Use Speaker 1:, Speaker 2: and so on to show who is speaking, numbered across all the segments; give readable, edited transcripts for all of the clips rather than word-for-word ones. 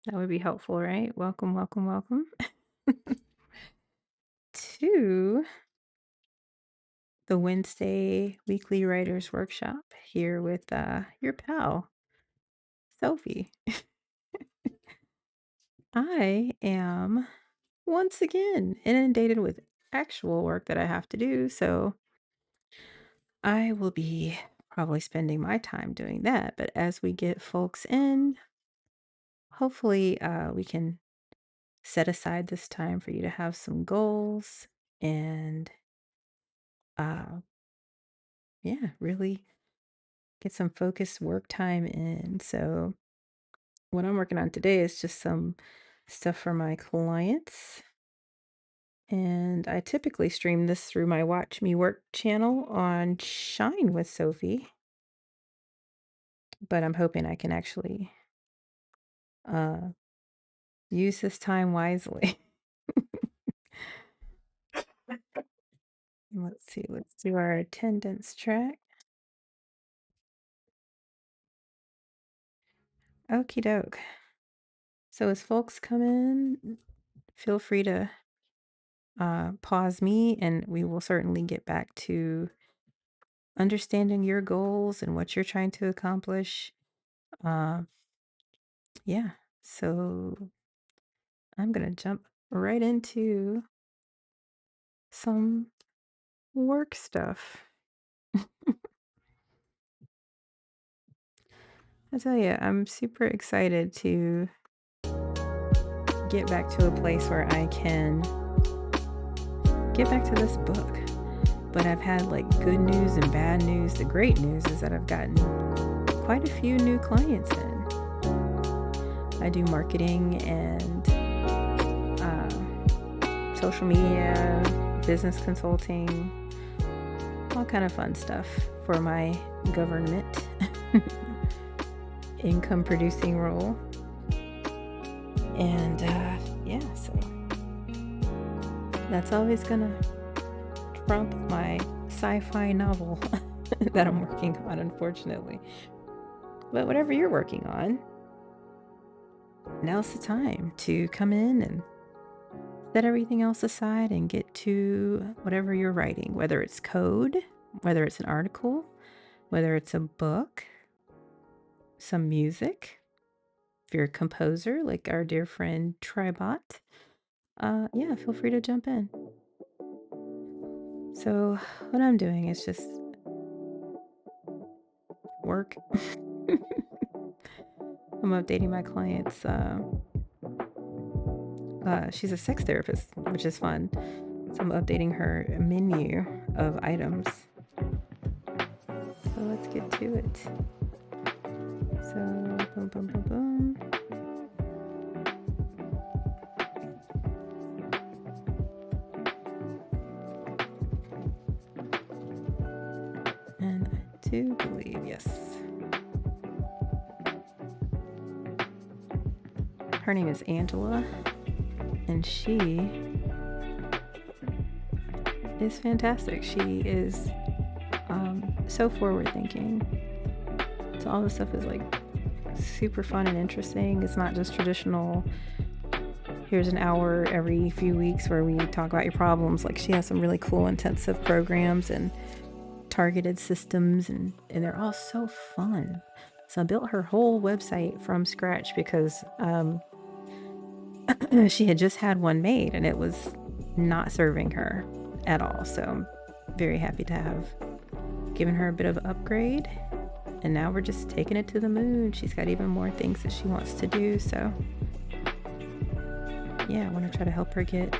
Speaker 1: That would be helpful, right? Welcome, welcome, welcome to the Wednesday weekly writers workshop here with your pal, Sophie. I am once again inundated with actual work that I have to do, so I will be probably spending my time doing that. But as we get folks in, hopefully we can set aside this time for you to have some goals and uh, yeah, really get some focused work time in. So, what I'm working on today is just some stuff for my clients. And I typically stream this through my Watch Me Work channel on Shine with Sophie, but I'm hoping I can actually uh, use this time wisely. Let's see, let's do our attendance track. Okie doke. So, as folks come in, feel free to pause me and we will certainly get back to understanding your goals and what you're trying to accomplish. Uh, yeah. So I'm going to jump right into some work stuff. I tell you, I'm super excited to get back to a place where I can get back to this book. But I've had like good news and bad news. The great news is that I've gotten quite a few new clients in. I do marketing and social media, business consulting, all kind of fun stuff for my government income producing role. And yeah, so that's always gonna trump my sci-fi novel that I'm working on, unfortunately. But whatever you're working on, now's the time to come in and set everything else aside and get to whatever you're writing, whether it's code, whether it's an article, whether it's a book, some music. If you're a composer, like our dear friend Tribot, yeah, feel free to jump in. So, what I'm doing is just work. I'm updating my clients. She's a sex therapist, which is fun. So I'm updating her menu of items. So let's get to it. So, boom, boom, boom, boom. And I do believe, yes. Her name is Angela, and she is fantastic. She is so forward thinking. So all this stuff is like super fun and interesting. It's not just traditional, here's an hour every few weeks where we talk about your problems. Like she has some really cool intensive programs and targeted systems, and they're all so fun. So I built her whole website from scratch because she had just had one made and it was not serving her at all. So I'm very happy to have given her a bit of upgrade. And now we're just taking it to the moon. She's got even more things that she wants to do. So yeah, I want to try to help her get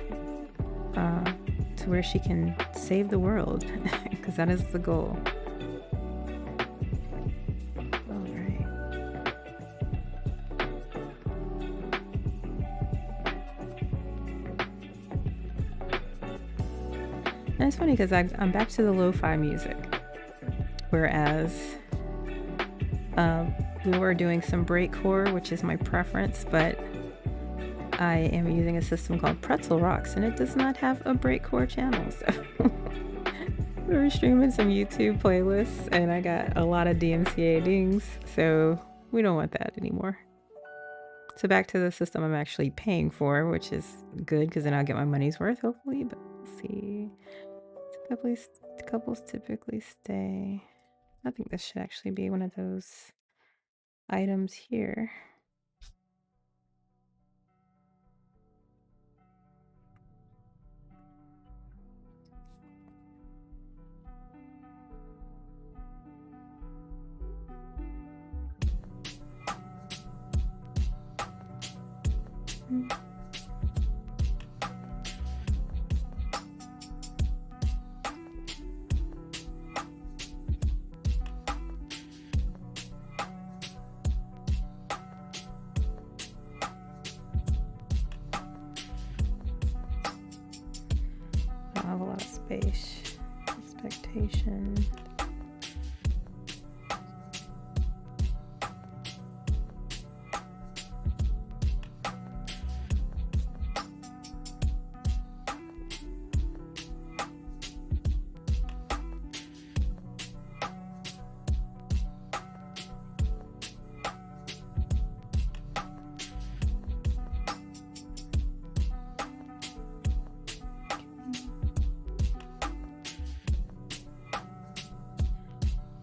Speaker 1: to where she can save the world because that is the goal. All right. And it's funny because I'm back to the lo-fi music, whereas we were doing some breakcore, which is my preference, but I am using a system called Pretzel Rocks, and it does not have a breakcore channel. So we were streaming some YouTube playlists, and I got a lot of DMCA dings, so we don't want that anymore. So back to the system I'm actually paying for, which is good because then I'll get my money's worth, hopefully. But let's see. Couples typically stay. I think this should actually be one of those items here. I don't have a lot of space. Expectation.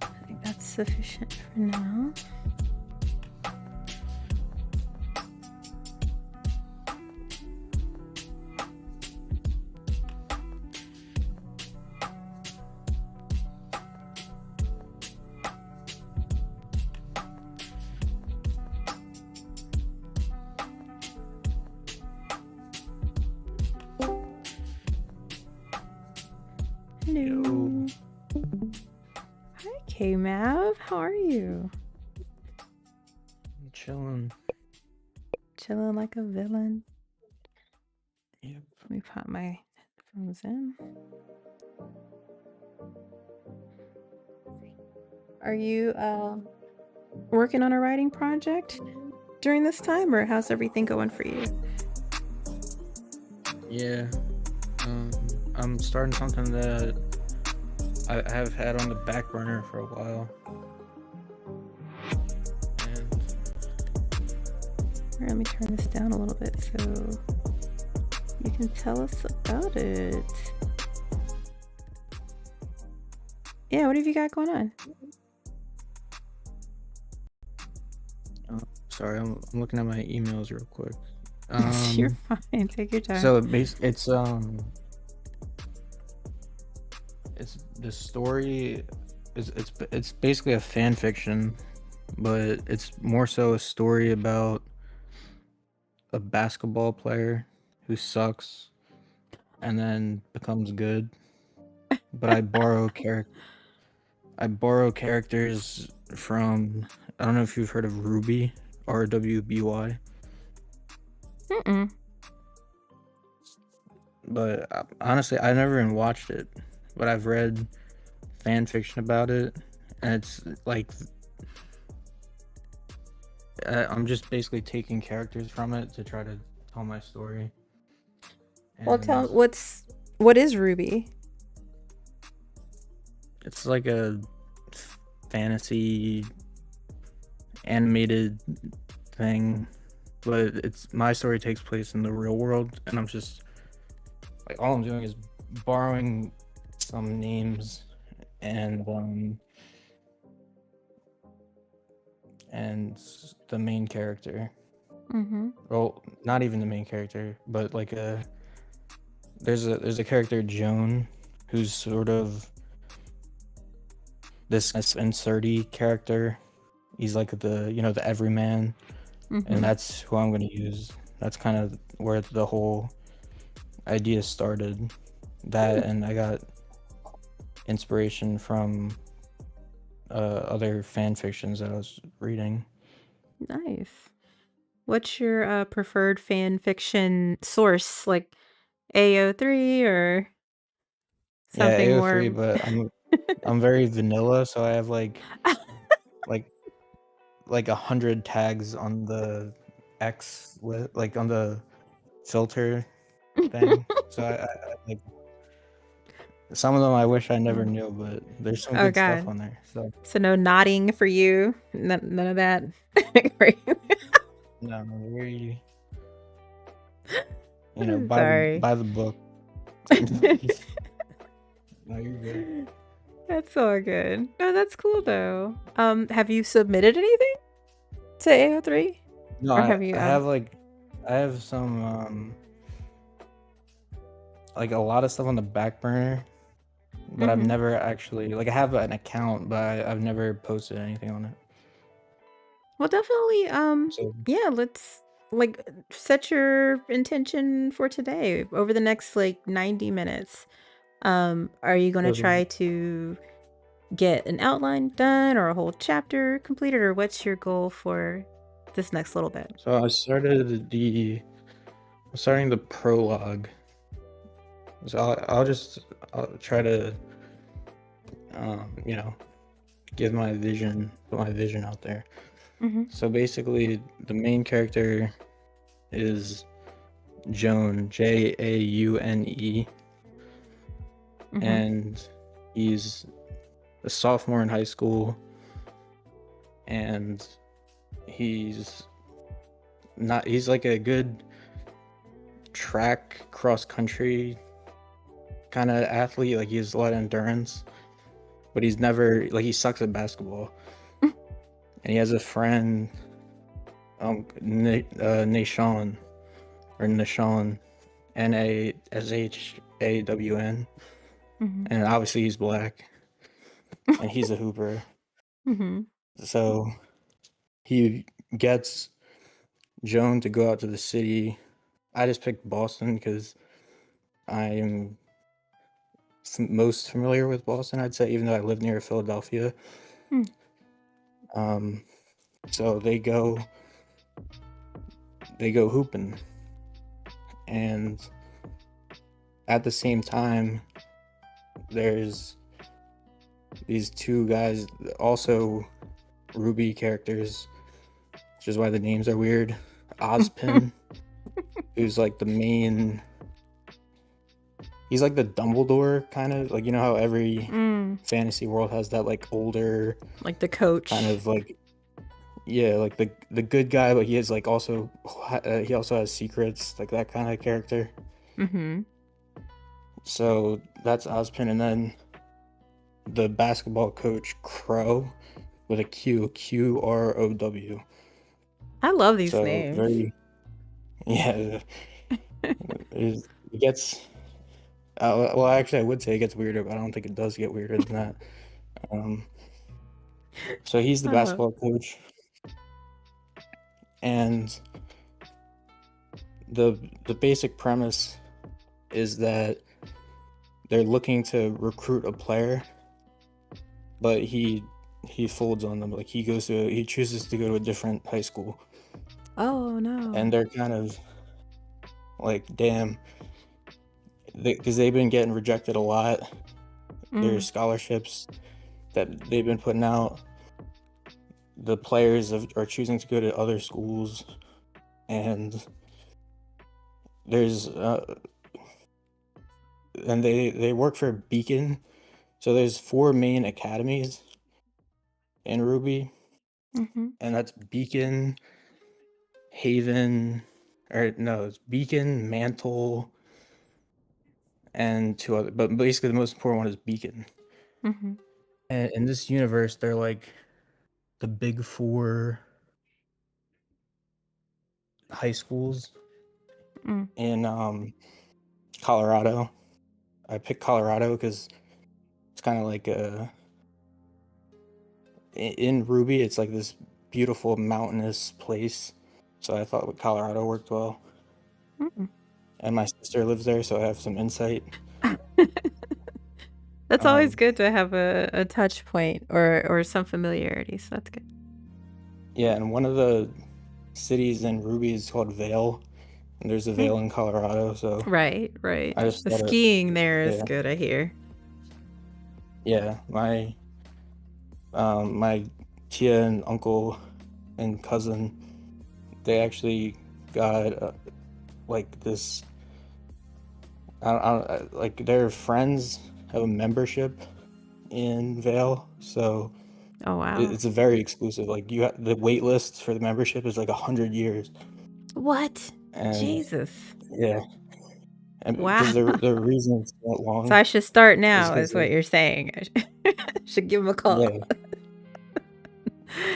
Speaker 1: I think that's sufficient for now. Hello.
Speaker 2: Yo.
Speaker 1: Hi, K-Mav. How are you?
Speaker 2: I'm chilling.
Speaker 1: Chilling like a villain.
Speaker 2: Yep.
Speaker 1: Let me pop my headphones in. Are you working on a writing project during this time, or how's everything going for you?
Speaker 2: Yeah. I'm starting something that I have had on the back burner for a while. And
Speaker 1: Here, let me turn this down a little bit so you can tell us about it. Yeah, what have you got going on?
Speaker 2: sorry, I'm looking at my emails real quick.
Speaker 1: You're fine. Take your time.
Speaker 2: So it's the story it's basically a fan fiction, but it's more so a story about a basketball player who sucks and then becomes good. But I borrow characters from, I don't know if you've heard of RWBY, RWBY.
Speaker 1: Mm-mm.
Speaker 2: But honestly, I never even watched it, but I've read fan fiction about it, and it's like I'm just basically taking characters from it to try to tell my story.
Speaker 1: Well, what is RWBY?
Speaker 2: It's like a fantasy animated thing, but my story takes place in the real world, and I'm just like, all I'm doing is borrowing some names and the main character.
Speaker 1: Mm-hmm.
Speaker 2: Well, not even the main character, but like there's a character, Joan, who's sort of this inserty character. He's like the everyman,
Speaker 1: Mm-hmm.
Speaker 2: and that's who I'm gonna use. That's kind of where the whole idea started. That, and I got inspiration from other fan fictions that I was reading.
Speaker 1: Nice. What's your preferred fan fiction source? Like AO3 or
Speaker 2: Yeah,
Speaker 1: something
Speaker 2: AO3,
Speaker 1: more?
Speaker 2: but I'm very vanilla, so I have like 100 tags on the X, like on the filter thing. So I like some of them I wish I never knew, but there's some
Speaker 1: Oh
Speaker 2: good stuff
Speaker 1: God.
Speaker 2: on there. So
Speaker 1: So no nodding for you. None of that. Right.
Speaker 2: No, very,
Speaker 1: Sorry.
Speaker 2: by the book. No, you're good.
Speaker 1: That's all good. No, that's cool though. Have you submitted anything to AO3?
Speaker 2: No,
Speaker 1: Or have you
Speaker 2: I have like I have some like a lot of stuff on the back burner, but I've
Speaker 1: Mhm.
Speaker 2: never actually like I have an account, but I've never posted anything on it.
Speaker 1: Well, definitely
Speaker 2: So
Speaker 1: yeah, let's like set your intention for today over the next like 90 minutes. Are you going to
Speaker 2: so
Speaker 1: try to get an outline done or a whole chapter completed, or what's your goal for this next little bit?
Speaker 2: so I'm starting the prologue. So I'll try to you know, put my vision out there.
Speaker 1: Mhm.
Speaker 2: So basically the main character is Joan, Jaune,
Speaker 1: Mhm.
Speaker 2: and he's a sophomore in high school, and he's he's like a good track cross country kind of athlete. Like he has a lot of endurance, but he's never like he sucks at basketball. And he has a friend, Nashon or Nashon, Nashhawn,
Speaker 1: Mhm.
Speaker 2: and obviously he's black and he's a hooper.
Speaker 1: Mhm.
Speaker 2: So he gets Joan to go out to the city. I just picked Boston because I am most familiar with Boston, I'd say, even though I live near Philadelphia.
Speaker 1: Mm.
Speaker 2: Um, so they go hooping, and at the same time, there's these two guys, also Ruby characters, which is why the names are weird. Ozpin, who's like the main. He's like the Dumbledore kind of like how every
Speaker 1: Mm.
Speaker 2: fantasy world has that like older
Speaker 1: Like the
Speaker 2: kind
Speaker 1: coach.
Speaker 2: of like yeah like the good guy, but he is like also he also has secrets like that kind of character.
Speaker 1: Mhm.
Speaker 2: So that's Ozpin, and then the basketball coach Crow with a Qrow.
Speaker 1: I love these
Speaker 2: So
Speaker 1: names.
Speaker 2: very yeah. It gets well, actually, I would say it gets weirder, but I don't think it does get weirder than that. Um, so he's the
Speaker 1: Uh,
Speaker 2: basketball coach, and the basic premise is that they're looking to recruit a player, but he folds on them. Like he chooses to go to a different high school,
Speaker 1: oh
Speaker 2: and
Speaker 1: no.
Speaker 2: they're kind of like, damn, because they've been getting rejected a lot. There's
Speaker 1: Mm.
Speaker 2: scholarships that they've been putting out. The players are choosing to go to other schools, and there's and they work for Beacon. So there's four main academies in Ruby,
Speaker 1: Mhm.
Speaker 2: and that's Beacon, Haven, or no, it's Beacon, Mantle, and two other. But basically, the most important one is Beacon.
Speaker 1: Mhm.
Speaker 2: And in this universe, they're like the big four high schools
Speaker 1: Mm.
Speaker 2: in Colorado. I picked Colorado because it's kind of like in Ruby, it's like this beautiful mountainous place. So I thought Colorado worked well.
Speaker 1: Mm.
Speaker 2: And my sister lives there, so I have some insight.
Speaker 1: That's always
Speaker 2: Um,
Speaker 1: good to have a touch point or some familiarity. So that's good.
Speaker 2: yeah, and one of the cities in Ruby is called Vale, and there's a
Speaker 1: Mm.
Speaker 2: Vale in Colorado. So
Speaker 1: Right, right.
Speaker 2: I just
Speaker 1: The
Speaker 2: thought it,
Speaker 1: skiing there is
Speaker 2: yeah,
Speaker 1: good, I hear.
Speaker 2: yeah. My tia and uncle and cousin, they actually got like this. Like their friends have a membership in Vale, so
Speaker 1: Oh, wow.
Speaker 2: It's a very exclusive. Like the wait list for the membership is like 100 years,
Speaker 1: What?
Speaker 2: and
Speaker 1: Jesus.
Speaker 2: yeah, and
Speaker 1: Wow.
Speaker 2: because the reason it's that
Speaker 1: So
Speaker 2: long
Speaker 1: I should start
Speaker 2: is
Speaker 1: now,
Speaker 2: because
Speaker 1: is what you're saying. I should give him a call.
Speaker 2: yeah,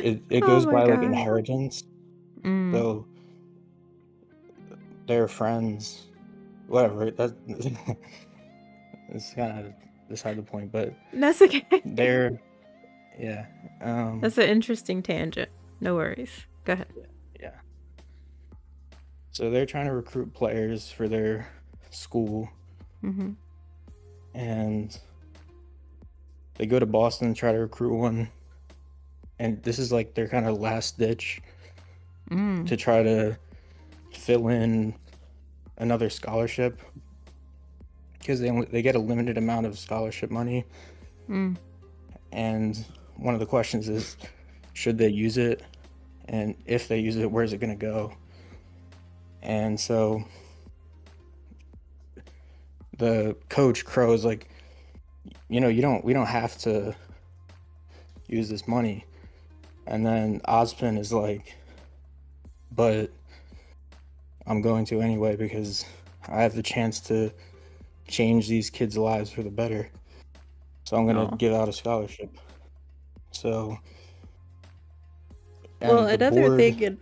Speaker 2: it
Speaker 1: Oh
Speaker 2: goes
Speaker 1: my
Speaker 2: by like
Speaker 1: god.
Speaker 2: inheritance.
Speaker 1: Mm.
Speaker 2: So their friends, whatever. That it's kind of beside the point, but
Speaker 1: That's okay.
Speaker 2: they're yeah, um,
Speaker 1: That's an interesting tangent. No worries. Go ahead.
Speaker 2: yeah. So they're trying to recruit players for their school,
Speaker 1: Mhm.
Speaker 2: and they go to Boston and try to recruit one. And this is like their kind of last ditch
Speaker 1: Mm.
Speaker 2: to try to fill in another scholarship because they get a limited amount of scholarship money.
Speaker 1: Mm.
Speaker 2: And one of the questions is, should they use it? And if they use it, where's it going to go? And so the coach Crow is like, we don't have to use this money. And then Ozpin is like, but I'm going to anyway because I have the chance to change these kids' lives for the better. So I'm gonna
Speaker 1: Oh.
Speaker 2: give out a scholarship. So
Speaker 1: Well,
Speaker 2: and the
Speaker 1: another
Speaker 2: board,
Speaker 1: thing, and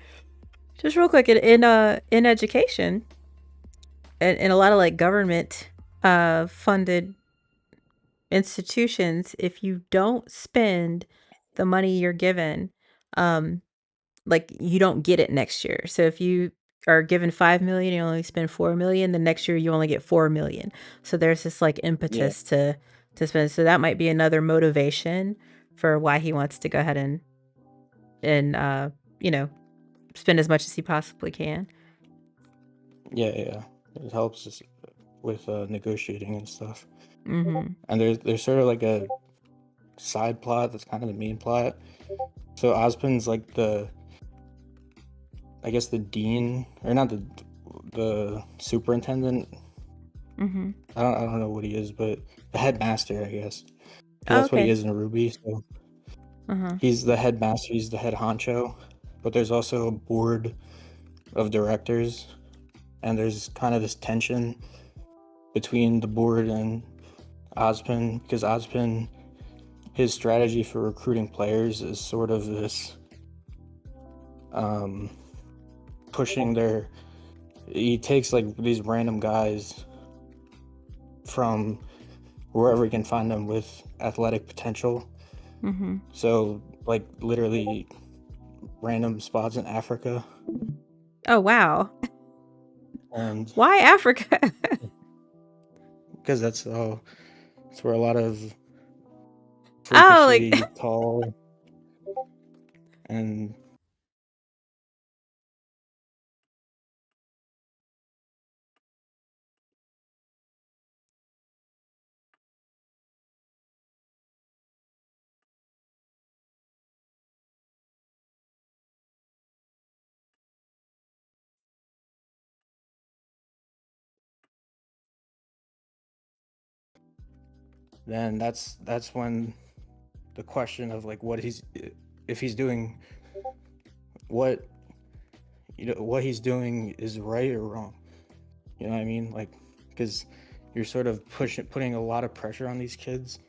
Speaker 1: just real quick, in education, and in a lot of like government funded institutions, if you don't spend the money you're given, um, like you don't get it next year. So if you are given 5 million, you only spend 4 million. The next year you only get 4 million. So there's this like
Speaker 2: yeah,
Speaker 1: impetus to spend. So that might be another motivation for why he wants to go ahead and you know spend as much as he possibly can.
Speaker 2: yeah, it helps us with negotiating and stuff.
Speaker 1: Mm-hmm.
Speaker 2: And there's sort of like a side plot that's kind of the main plot. So Ozpin's like I guess the dean, or not the superintendent.
Speaker 1: Mm-hmm.
Speaker 2: I don't know what he is, but the headmaster, I guess, because
Speaker 1: Oh,
Speaker 2: that's what he
Speaker 1: okay.
Speaker 2: is in Ruby. So
Speaker 1: Uh-huh.
Speaker 2: he's the headmaster, he's the head honcho, but there's also a board of directors, and there's kind of this tension between the board and Ozpin because Ozpin, his strategy for recruiting players is sort of this um, pushing their. He takes like these random guys from wherever he can find them with athletic potential.
Speaker 1: Mm-hmm.
Speaker 2: So like literally random spots in Africa,
Speaker 1: Oh, wow.
Speaker 2: and
Speaker 1: Why Africa?
Speaker 2: because that's where a lot of
Speaker 1: Oh, like
Speaker 2: freakishly tall and then that's when the question of like if he's doing what what he's doing is right or wrong. You know what I mean? Like, because you're sort of putting a lot of pressure on these kids,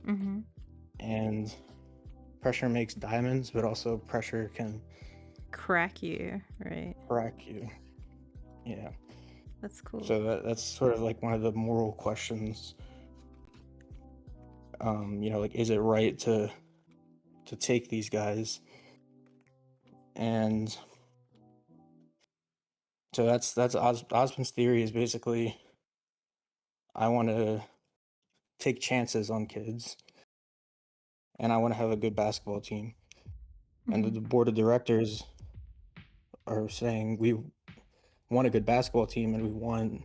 Speaker 1: mm-hmm.
Speaker 2: and pressure makes diamonds, but also pressure can
Speaker 1: Crack you, right?
Speaker 2: crack you. Yeah.
Speaker 1: That's cool.
Speaker 2: So that's sort of like one of the moral questions. Like, is it right to take these guys? And so that's Osmond's theory is basically I want to take chances on kids, and I want to have a good basketball team. And
Speaker 1: Mm-hmm.
Speaker 2: the board of directors are saying we want a good basketball team and we want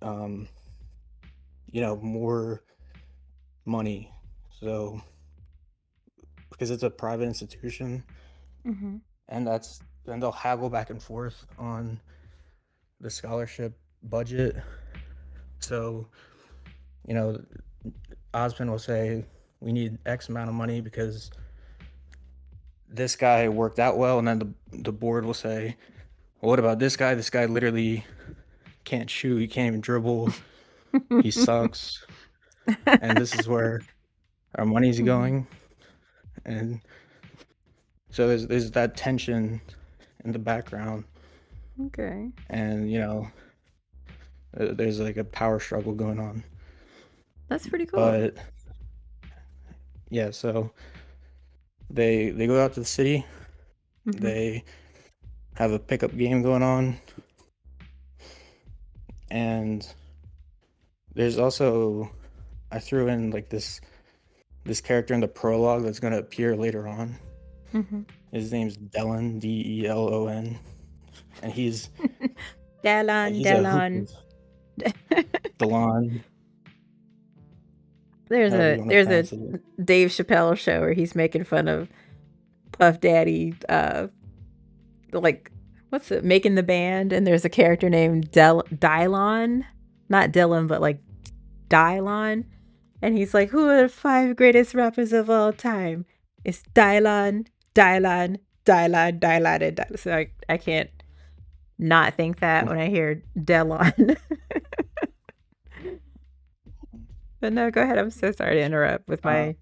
Speaker 2: um, more money. So because it's a private institution,
Speaker 1: Mm-hmm.
Speaker 2: and then they'll haggle back and forth on the scholarship budget. So, you know, Osmond will say we need X amount of money because this guy worked out well, and then the board will say, well, what about this guy? This guy literally can't shoot, he can't even dribble, he sucks, and this is where our money's
Speaker 1: Mhm.
Speaker 2: going. And so there's that tension in the background,
Speaker 1: Okay.
Speaker 2: and there's like a power struggle going on.
Speaker 1: That's pretty cool.
Speaker 2: But yeah, so they go out to the city,
Speaker 1: Mhm.
Speaker 2: they have a pickup game going on, and there's also, I threw in like this character in the prologue that's going to appear later on.
Speaker 1: Mhm.
Speaker 2: His name's Delon, Delon, and
Speaker 1: Dallon,
Speaker 2: he's a hooper.
Speaker 1: Dallon.
Speaker 2: Delon,
Speaker 1: There's
Speaker 2: however you
Speaker 1: a
Speaker 2: want to
Speaker 1: there's a
Speaker 2: pronounce it.
Speaker 1: Dave Chappelle show where he's making fun of Puff Daddy, like what's it, making the band, and there's a character named Dylon, not Dylan, but like Dylon, and he's like, "Who are the five greatest rappers of all time?" It's Dylon, Dylon, Dylon, Dylon, and Dylon. So I can't not think that when I hear Delon. But no, go ahead. I'm so sorry to interrupt with
Speaker 2: Uh,
Speaker 1: my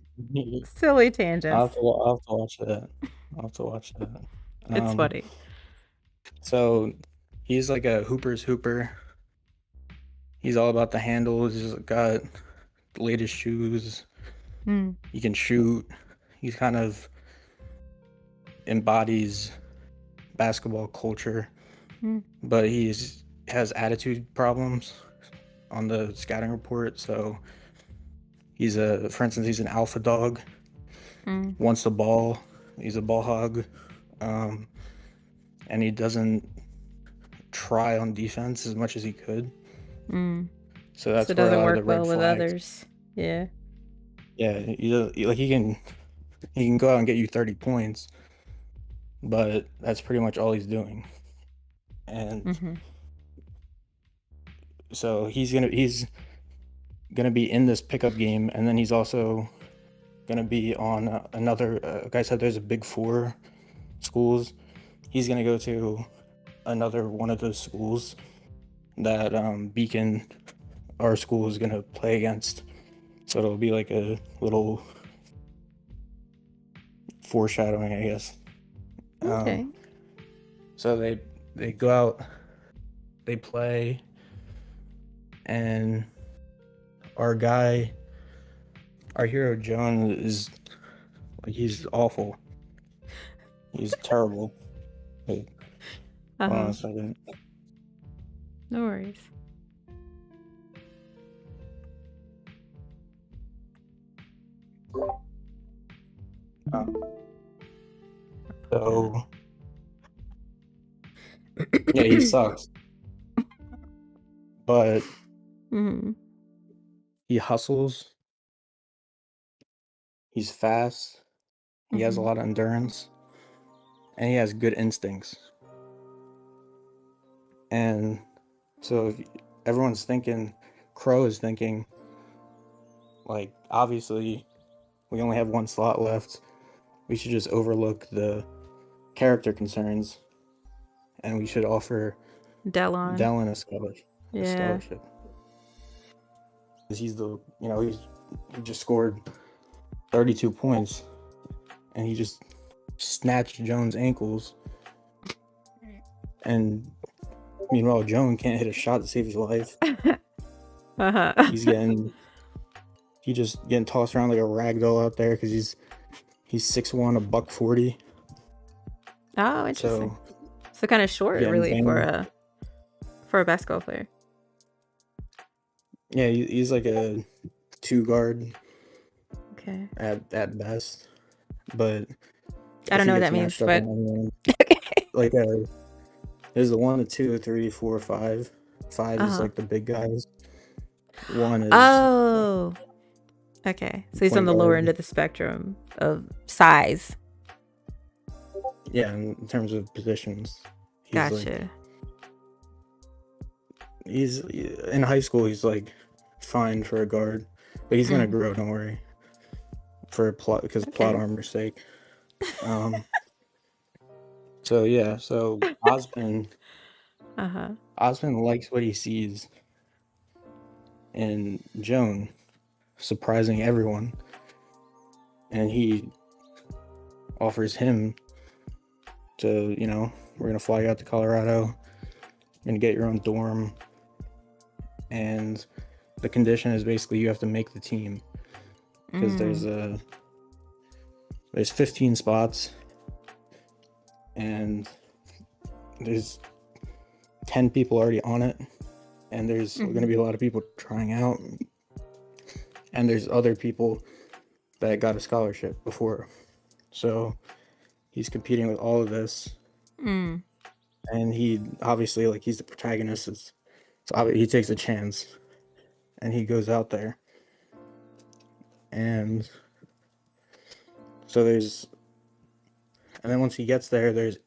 Speaker 1: silly tangents.
Speaker 2: I'll have to watch that. I'll have to watch that.
Speaker 1: It's
Speaker 2: Um,
Speaker 1: funny.
Speaker 2: so he's like a hooper's hooper. He's all about the handles. He's got the latest shoes.
Speaker 1: Mm,
Speaker 2: He can shoot. He's kind of embodies basketball culture,
Speaker 1: mm,
Speaker 2: but has attitude problems on the scouting report. So for instance, he's an alpha dog.
Speaker 1: mm,
Speaker 2: Wants the ball. He's a ball hog, um, and he doesn't try on defense as much as he could.
Speaker 1: mm.
Speaker 2: So
Speaker 1: So
Speaker 2: that's
Speaker 1: it
Speaker 2: where a
Speaker 1: doesn't
Speaker 2: lot of the
Speaker 1: work
Speaker 2: red
Speaker 1: well with
Speaker 2: flags.
Speaker 1: others. Yeah.
Speaker 2: Yeah, he can go out and get you 30 points, but that's pretty much all he's doing. And
Speaker 1: Mm-hmm.
Speaker 2: so he's gonna be in this pickup game, and then he's also gonna be on another. Like I said, there's a Big Four schools. He's gonna go to another one of those schools that Beacon, our school, is gonna play against. So it'll be like a little foreshadowing, I guess. Um,
Speaker 1: Okay.
Speaker 2: so they go out, they play, and our guy, our hero Joan, is like, he's awful. He's terrible. Wait, hold on
Speaker 1: Uh-huh.
Speaker 2: a second.
Speaker 1: No worries.
Speaker 2: Um, so yeah, he sucks, but
Speaker 1: Mm-hmm.
Speaker 2: he hustles. He's fast. He has a
Speaker 1: Mm-hmm.
Speaker 2: lot of endurance, and he has good instincts. And so everyone's thinking, Crow is thinking, like, obviously we only have one slot left. We should just overlook the character concerns, and we should offer
Speaker 1: Delon.
Speaker 2: Dallin a scholarship. A
Speaker 1: Yeah.
Speaker 2: scholarship. Because he just scored 32 points, and he just snatched Jones' ankles. And meanwhile, Joan can't hit a shot to save his life.
Speaker 1: Uh-huh.
Speaker 2: He just getting tossed around like a rag doll out there because he's 6'1", a buck 40.
Speaker 1: Oh, interesting.
Speaker 2: So
Speaker 1: So kind of short,
Speaker 2: getting
Speaker 1: really,
Speaker 2: banged.
Speaker 1: for a basketball player.
Speaker 2: Yeah, he's like a two guard
Speaker 1: Okay.
Speaker 2: at best. But
Speaker 1: I
Speaker 2: if
Speaker 1: don't
Speaker 2: he
Speaker 1: know what
Speaker 2: gets
Speaker 1: that means,
Speaker 2: matched up on
Speaker 1: but
Speaker 2: anyone,
Speaker 1: okay.
Speaker 2: like there's the 1, the 2, 3, 4, 5. 5 is
Speaker 1: Uh-huh.
Speaker 2: like the big guys. 1 is
Speaker 1: Oh. Okay. So he's on
Speaker 2: point
Speaker 1: the lower end
Speaker 2: guard.
Speaker 1: of the spectrum of size.
Speaker 2: Yeah, in terms of positions, he's like
Speaker 1: Gotcha.
Speaker 2: he's in high school. He's like fine for a guard, but he's gonna
Speaker 1: Mm.
Speaker 2: grow. Don't worry. for plot because plot
Speaker 1: Okay.
Speaker 2: armor's sake. Um, so yeah, so
Speaker 1: Uh-huh.
Speaker 2: Osmond likes what he sees in Joan, surprising everyone, and he offers him to, we're gonna fly you out to Colorado, you're gonna get your own dorm, and the condition is basically you have to make the team because
Speaker 1: Mm.
Speaker 2: there's 15 spots and there's 10 people already on it, and there's going to
Speaker 1: Mhm.
Speaker 2: be a lot of people trying out, and there's other people that got a scholarship before, so he's competing with all of this,
Speaker 1: Mm.
Speaker 2: and he obviously, like, he's the protagonist, so he takes a chance and he goes out there, and so and then once he gets there, there's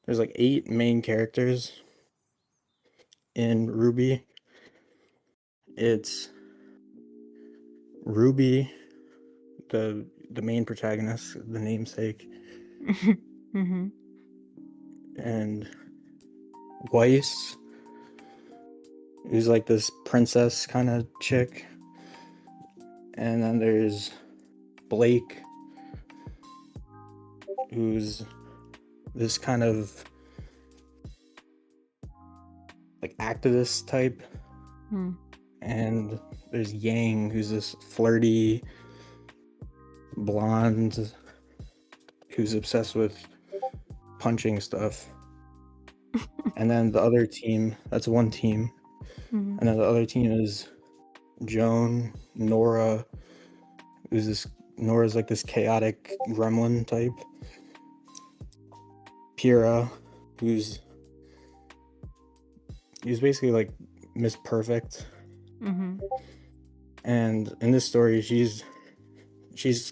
Speaker 2: like 8 main characters in RWBY. It's Ruby, the main protagonist, the namesake,
Speaker 1: Mhm.
Speaker 2: and Weiss, who's like this princess kind of chick, and then there's Blake, who's this kind of like activist type,
Speaker 1: Mm.
Speaker 2: and there's Yang, who's this flirty blonde who's obsessed with punching stuff. And then the other team, that's one team,
Speaker 1: Mhm.
Speaker 2: and then the other team is Joan, Nora, Nora's like this chaotic gremlin type. Pyrrha, who's basically like Miss Perfect.
Speaker 1: Mhm.
Speaker 2: And in this story, she's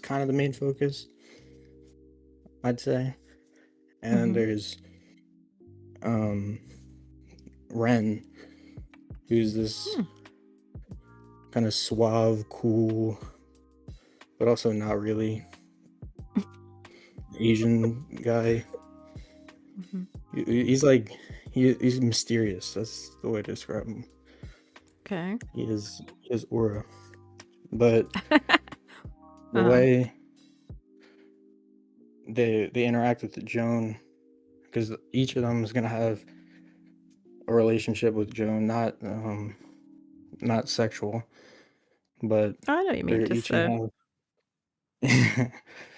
Speaker 2: kind of the main focus, I'd say. And then
Speaker 1: Mhm.
Speaker 2: there's um Ren, who's this
Speaker 1: Mm.
Speaker 2: kind of suave, cool, but also not really Asian guy.
Speaker 1: Mhm.
Speaker 2: He's like he's mysterious. That's the way to describe him.
Speaker 1: Okay.
Speaker 2: He has aura. But the
Speaker 1: Uh-huh.
Speaker 2: way they interact with Joan, because each of them is gonna have a relationship with Joan, not sexual, but
Speaker 1: Oh, I know what you mean,
Speaker 2: they're
Speaker 1: just,
Speaker 2: each gonna have.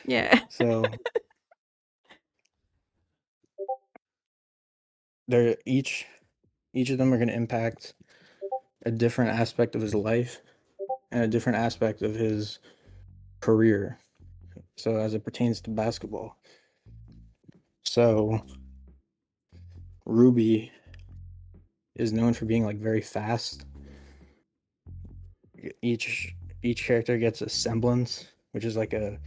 Speaker 1: yeah.
Speaker 2: So they're each of them are gonna impact a different aspect of his life and a different aspect of his career. So as it pertains to basketball, so Ruby is known for being like very fast. Each each character gets a semblance, which is like a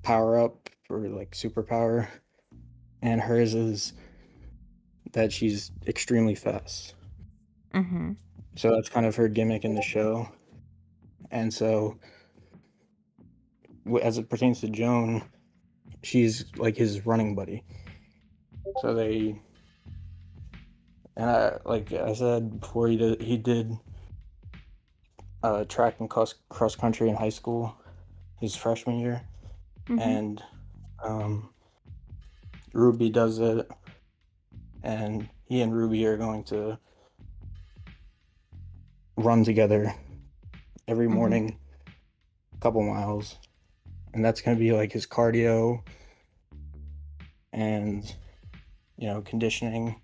Speaker 2: power up or like superpower, and hers is that she's extremely fast.
Speaker 1: Mhm.
Speaker 2: So that's kind of her gimmick in the show. And so, as it pertains to Joan, she's like his running buddy. So like I said before, he did track and cross country in high school, his freshman year,
Speaker 1: Mhm.
Speaker 2: and um, Ruby does it, and he and Ruby are going to run together every
Speaker 1: Mhm.
Speaker 2: morning, a couple miles, and that's going to be like his cardio and conditioning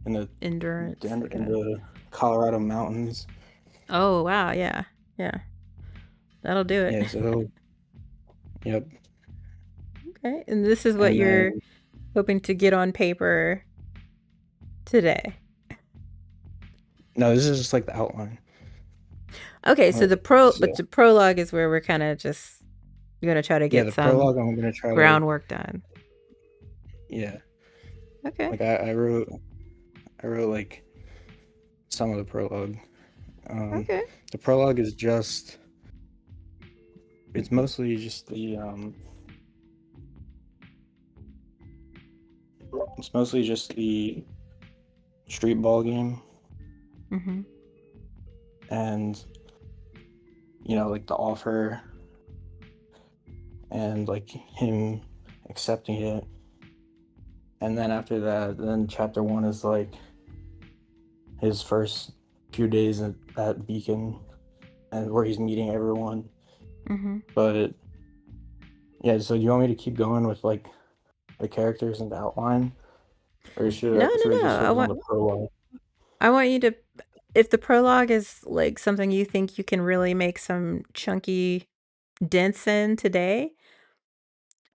Speaker 2: in
Speaker 1: Endurance, like
Speaker 2: in
Speaker 1: a
Speaker 2: the Colorado mountains.
Speaker 1: Oh, wow, yeah. Yeah. That'll do it.
Speaker 2: Yeah, so yep.
Speaker 1: Okay, and this is what
Speaker 2: And then
Speaker 1: you're hoping to get on paper today.
Speaker 2: no, this is just like the outline.
Speaker 1: Okay, so
Speaker 2: So
Speaker 1: the prologue is where we're kinda just you're gonna try to
Speaker 2: yeah,
Speaker 1: get
Speaker 2: the
Speaker 1: some
Speaker 2: prologue I'm gonna try to
Speaker 1: groundwork done.
Speaker 2: yeah,
Speaker 1: Okay.
Speaker 2: like I wrote like some of the prologue. Um,
Speaker 1: Okay.
Speaker 2: the prologue is just it's mostly just the street ball game,
Speaker 1: Mhm.
Speaker 2: and like the offer, and like him accepting it. And then after that, then chapter one is like his first few days at Beacon, and where he's meeting everyone.
Speaker 1: Mhm.
Speaker 2: But yeah, so do you want me to keep going with like the characters and the outline, or
Speaker 1: No,
Speaker 2: should I
Speaker 1: no, no.
Speaker 2: just focus on the prologue?
Speaker 1: I want you to, if the prologue is like something you think you can really make some chunky dents in today,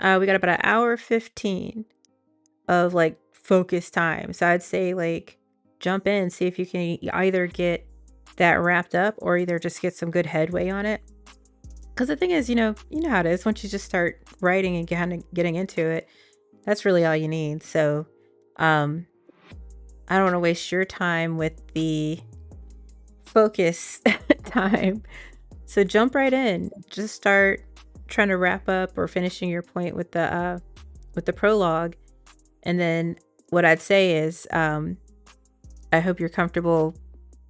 Speaker 1: we got about an hour 15 of like focus time. So I'd say like jump in, see if you can either get that wrapped up or either just get some good headway on it. Because the thing is, you know how it is. Once you just start writing and kind of getting into it, that's really all you need. So, um, I don't want to waste your time with the focus time. So jump right in. Just start trying to wrap up or finishing your point with the prologue. And then what I'd say is, I hope you're comfortable.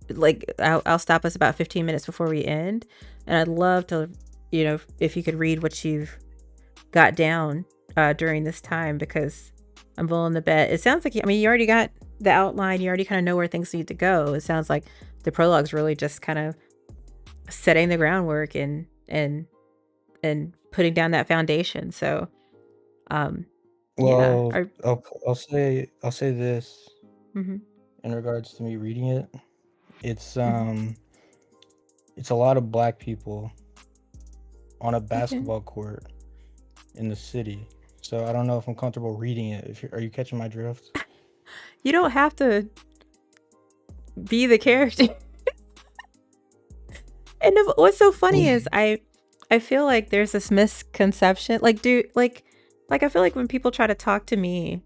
Speaker 1: Like I'll stop us about 15 minutes before we end, and I'd love to, if you could read what you've got down during this time, because I'm willing to bet it sounds like you already got the outline. You already kind of know where things need to go. It sounds like the prologue's really just kind of setting the groundwork and putting down that foundation. So, um, yeah.
Speaker 2: Well, I'll say this
Speaker 1: Mhm.
Speaker 2: in regards to me reading it. It's
Speaker 1: Mhm.
Speaker 2: it's a lot of black people on a
Speaker 1: Okay.
Speaker 2: basketball court in the city. So I don't know if I'm comfortable reading it. Are you catching my drift?
Speaker 1: You don't have to be the character. And what's so funny is I feel like there's this misconception. Like, like I feel like when people try to talk to me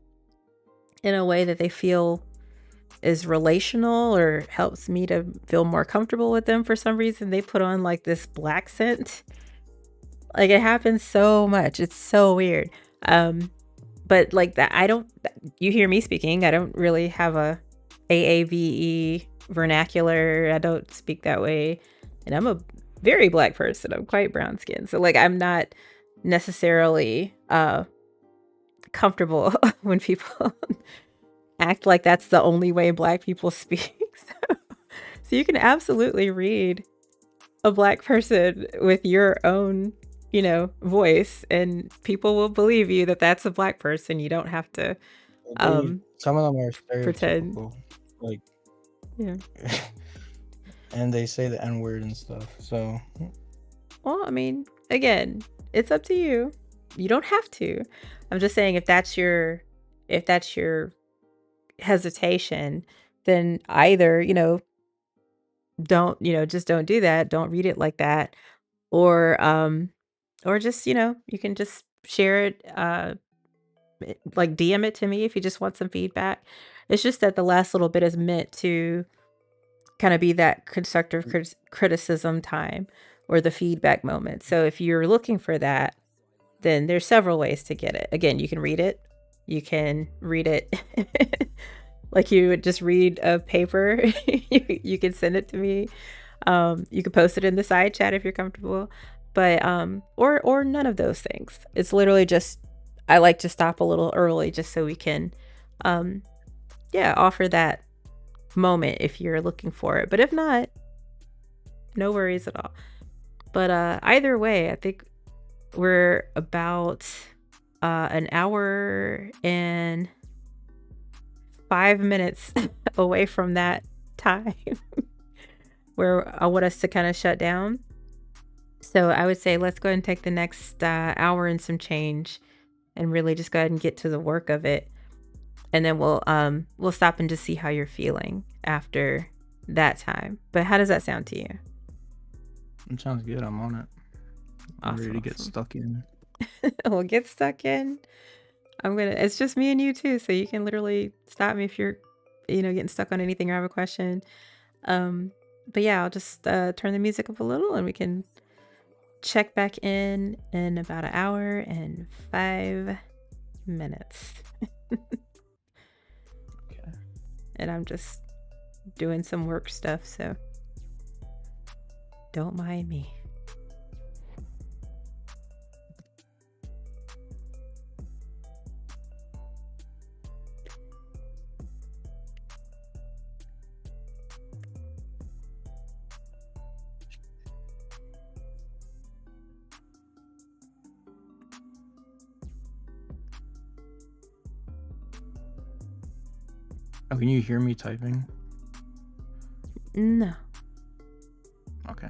Speaker 1: in a way that they feel is relational or helps me to feel more comfortable with them for some reason, they put on like this black scent. Like it happens so much. It's so weird. Um, but like that, you hear me speaking. I don't really have a AAVE vernacular. I don't speak that way. And I'm a very black person. I'm quite brown skinned. So like I'm not necessarily comfortable when people act like that's the only way black people speak. So you can absolutely read a black person with your own, voice, and people will believe you that that's a black person. You don't have to
Speaker 2: They
Speaker 1: um
Speaker 2: Some of them are
Speaker 1: pretend.
Speaker 2: stereotypical, like,
Speaker 1: Yeah.
Speaker 2: and they say the N word and stuff. So
Speaker 1: Well, I mean, again, it's up to you. You don't have to. I'm just saying if that's your hesitation, then either, don't, just don't do that. Don't read it like that. Or just, you can just share it like DM it to me if you just want some feedback. It's just that the last little bit is meant to kind of be that constructive criticism time or the feedback moment. So if you're looking for that, then there's several ways to get it. Again, you can read it. You can read it like you would just read a paper. You can send it to me. You can post it in the side chat if you're comfortable. But or none of those things. It's literally just I like to stop a little early just so we can um yeah, offer that moment if you're looking for it. But if not, no worries at all. But either way, I think we're about an hour and 5 minutes away from that time where I want us to kind of shut down. So I would say let's go ahead and take the next hour and some change and really just go ahead and get to the work of it. And then we'll stop and just see how you're feeling after that time. But how does that sound to you?
Speaker 2: it sounds good. I'm on it. I'm ready
Speaker 1: Awesome,
Speaker 2: to get
Speaker 1: awesome.
Speaker 2: stuck in.
Speaker 1: We'll get stuck in. It's just me and you too, so you can literally stop me if you're, getting stuck on anything or have a question. Um, but yeah, I'll just turn the music up a little and we can check back in about an hour and 5 minutes.
Speaker 2: Okay.
Speaker 1: And I'm just doing some work stuff, so don't mind me.
Speaker 2: Oh, can you hear me typing?
Speaker 1: No.
Speaker 2: Okay.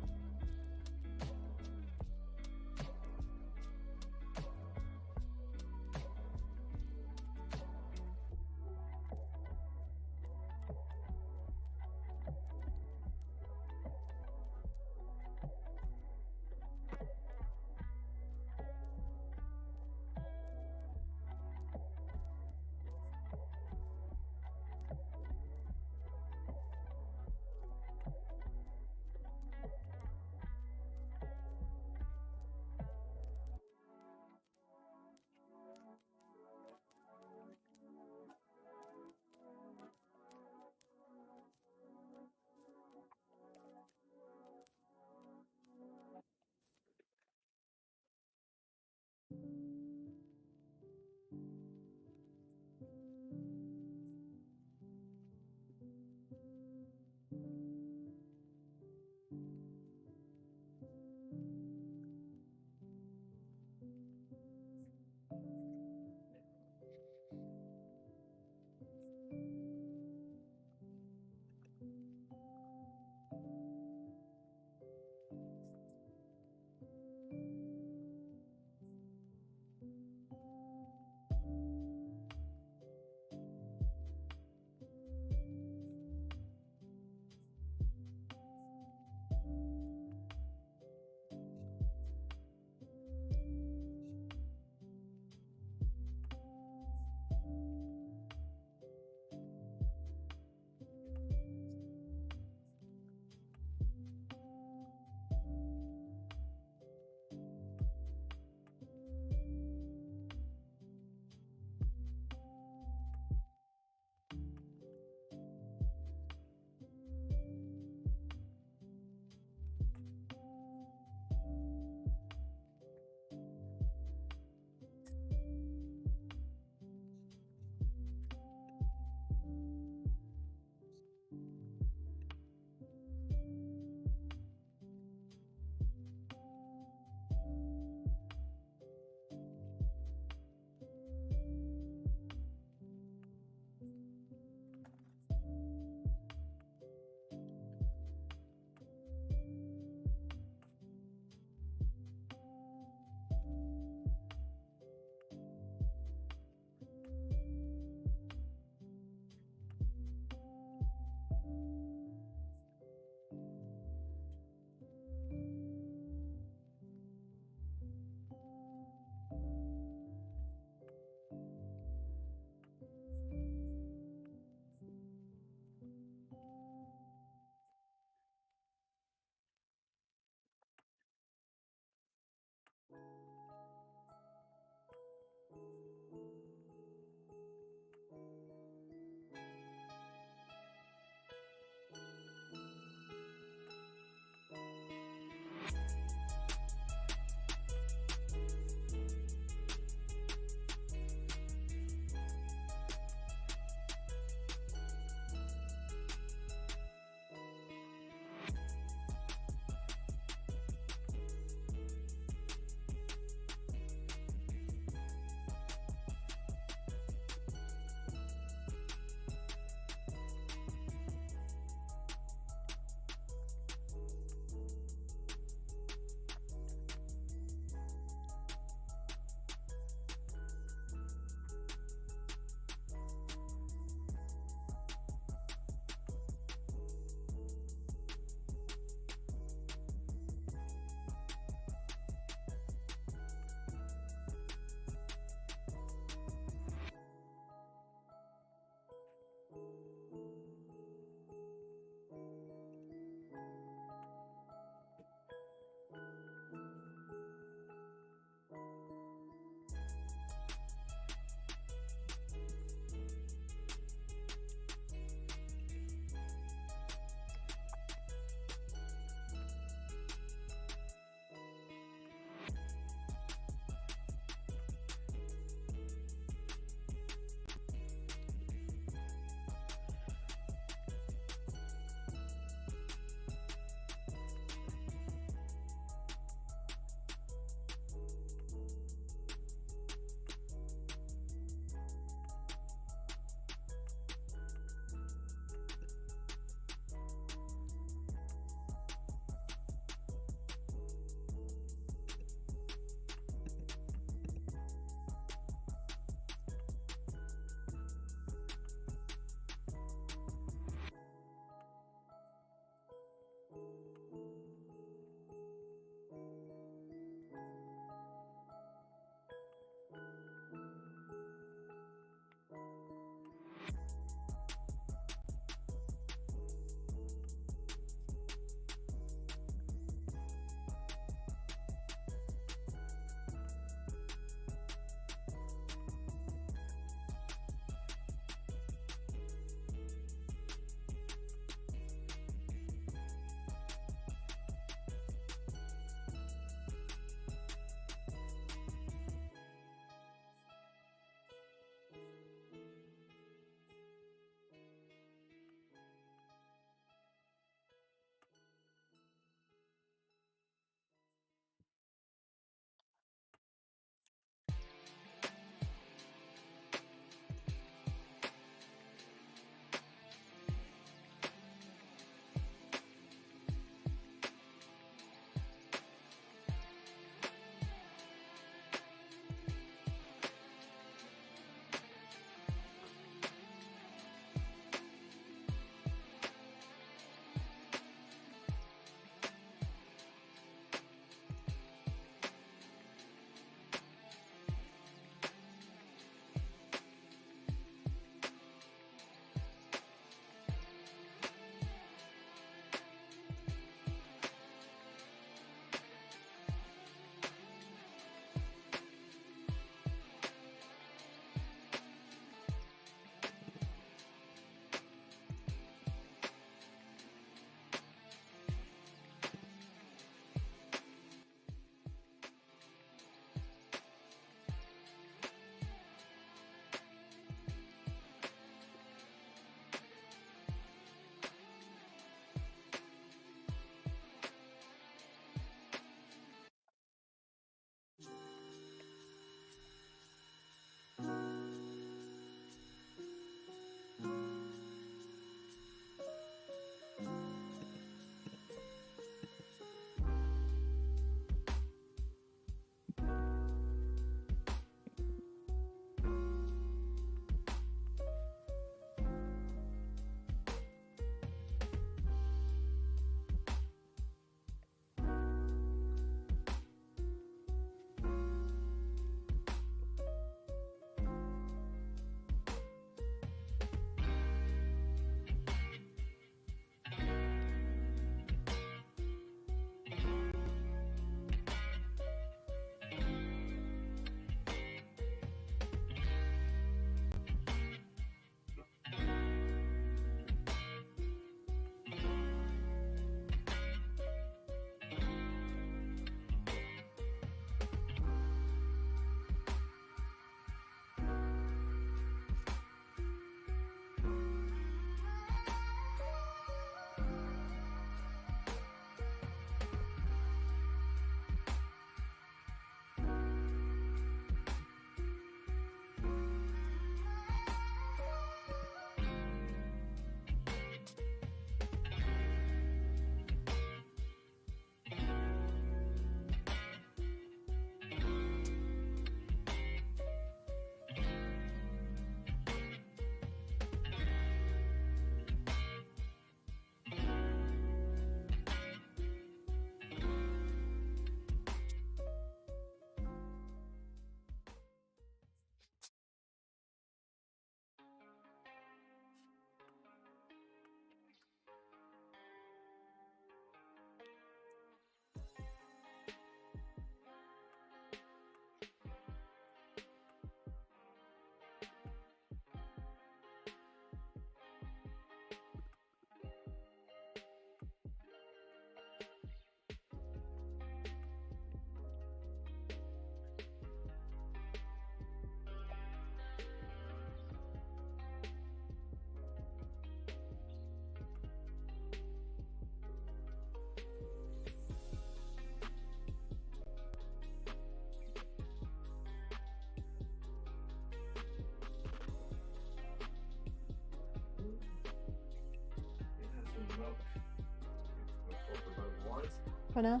Speaker 1: For now?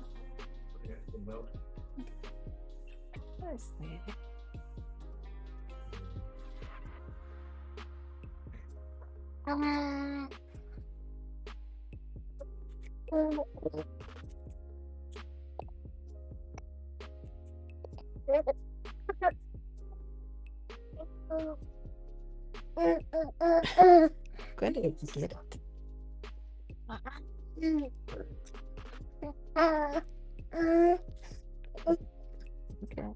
Speaker 1: Nice. Good. Get it. Okay.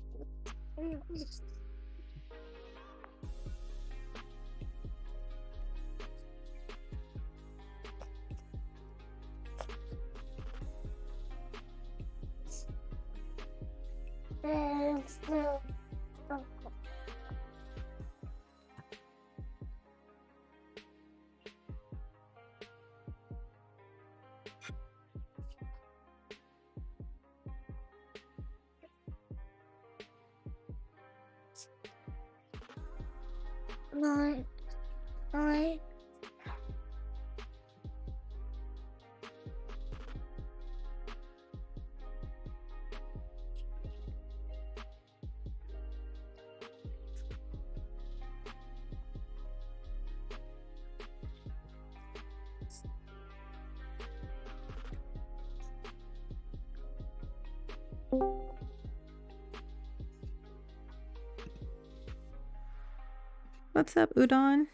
Speaker 1: What's up, Udon?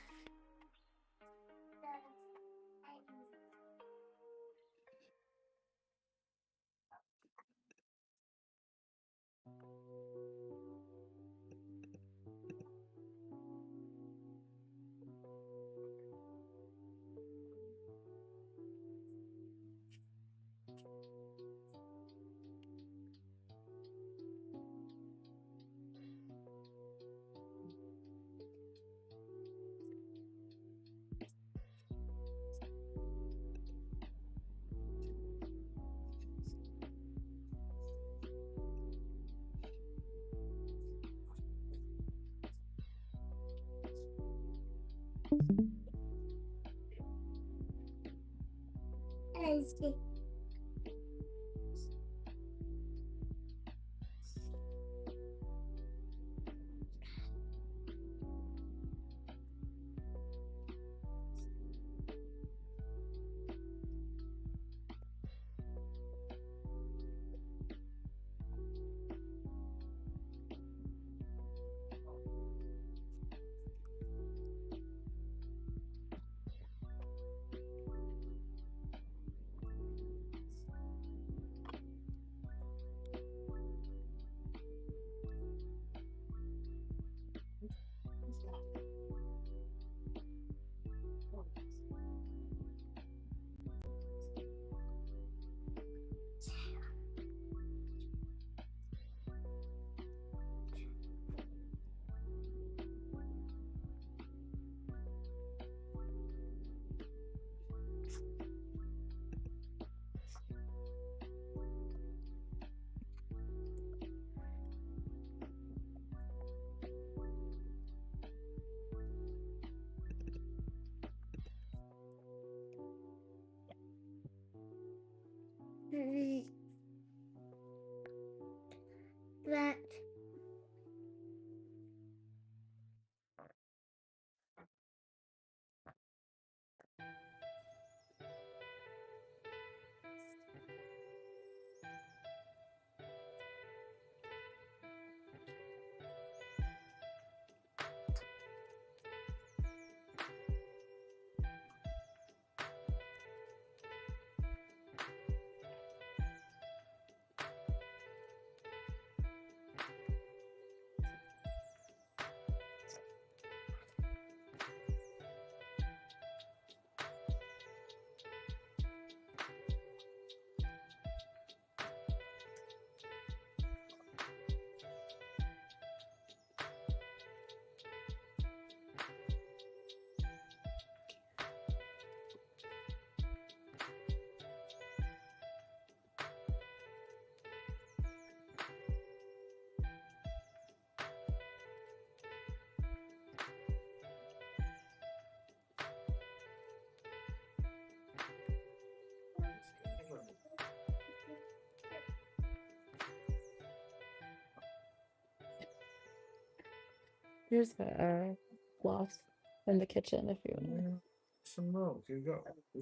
Speaker 1: Here's the cloth in the kitchen if you want.
Speaker 3: Yeah, some milk. You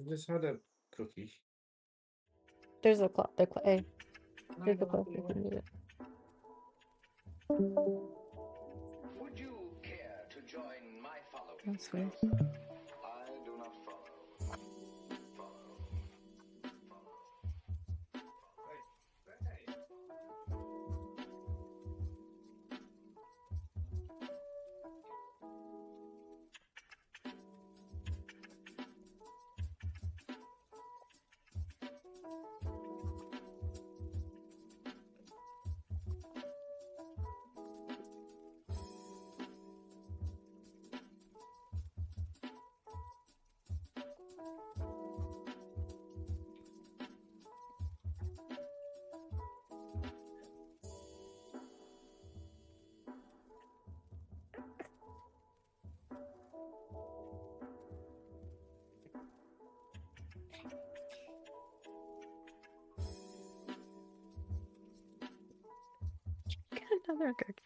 Speaker 3: just had a cookie.
Speaker 1: There's a cloth. Hey, there's a cloth. You can use it.
Speaker 4: Would you care to join my following?
Speaker 1: That's weird.
Speaker 4: I do not follow. Follow.
Speaker 3: Hey.
Speaker 1: Get another cookie.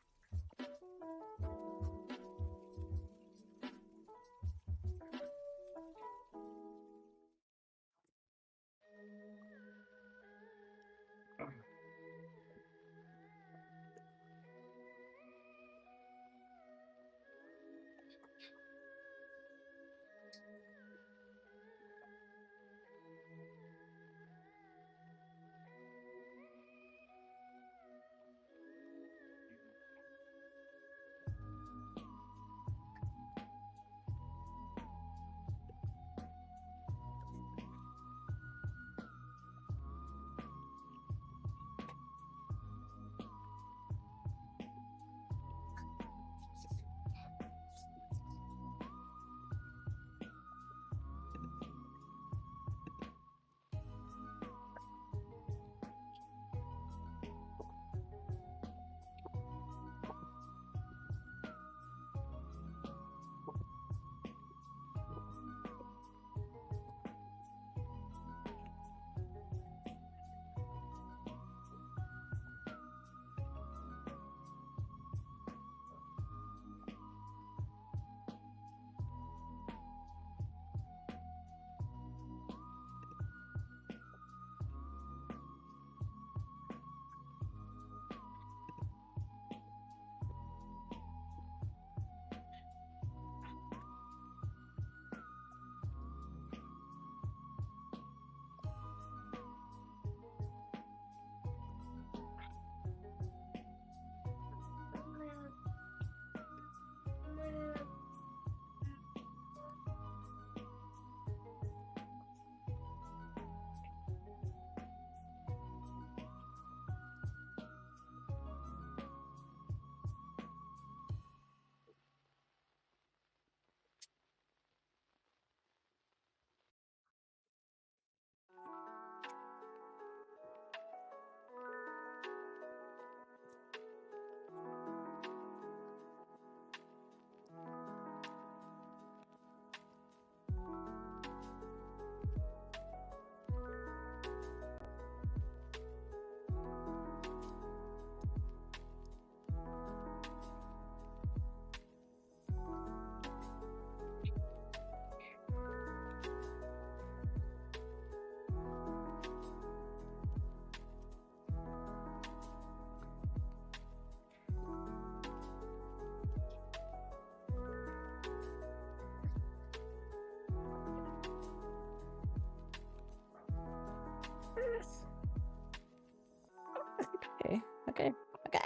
Speaker 1: Okay. Okay. Okay.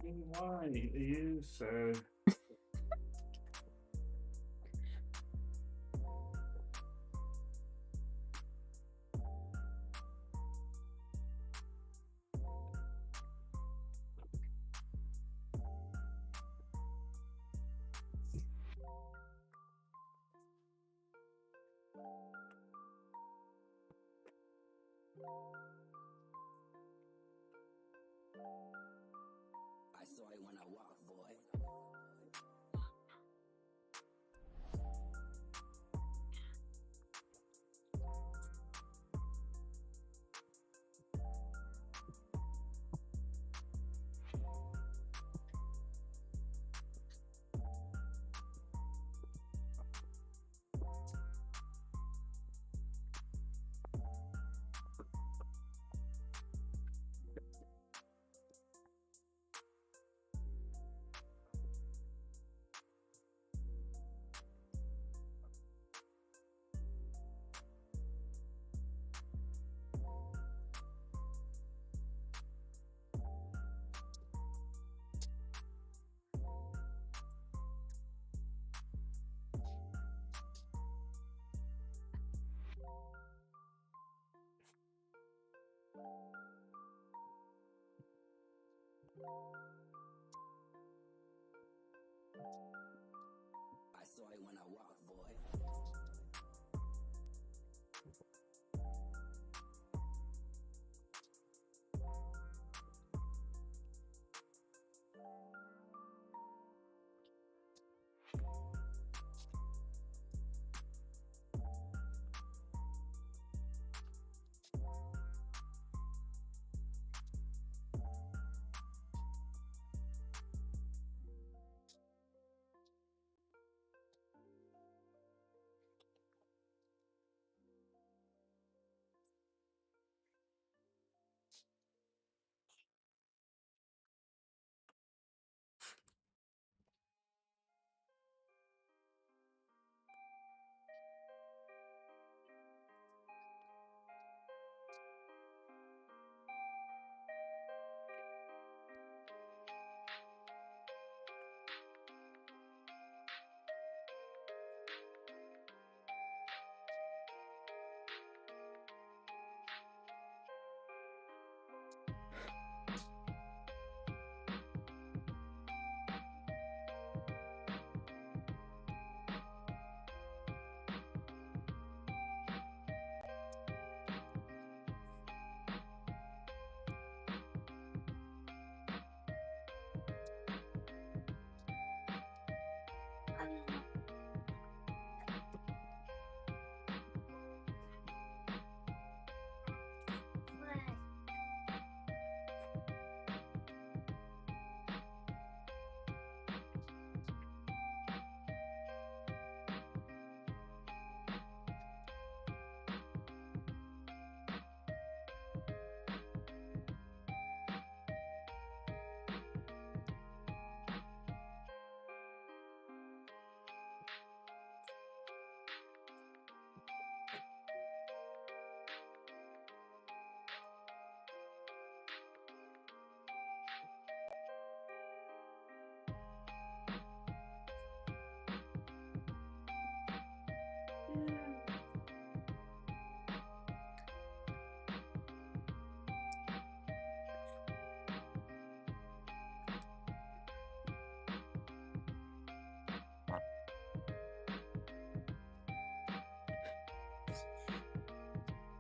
Speaker 3: Why are you so?
Speaker 5: I saw it when I walked, boy. I saw it when I walked, boy.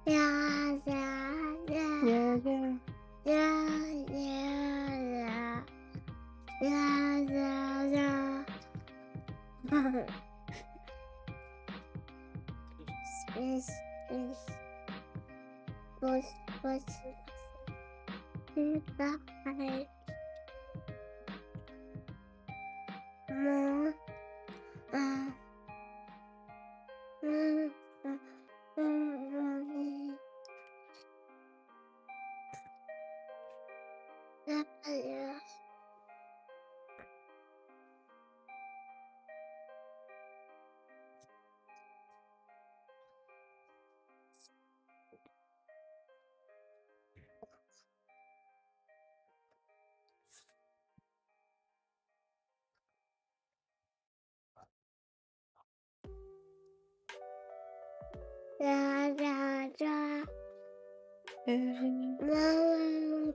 Speaker 6: Yeah, yeah, yeah.
Speaker 1: Yeah, yeah.
Speaker 6: Yeah, yeah, yeah. Yeah, yeah, yeah. Space, space. Push, push. Goodbye. More. Uh, mm, uh, mm, yeah. Da da da.
Speaker 1: Eh,
Speaker 6: Mom.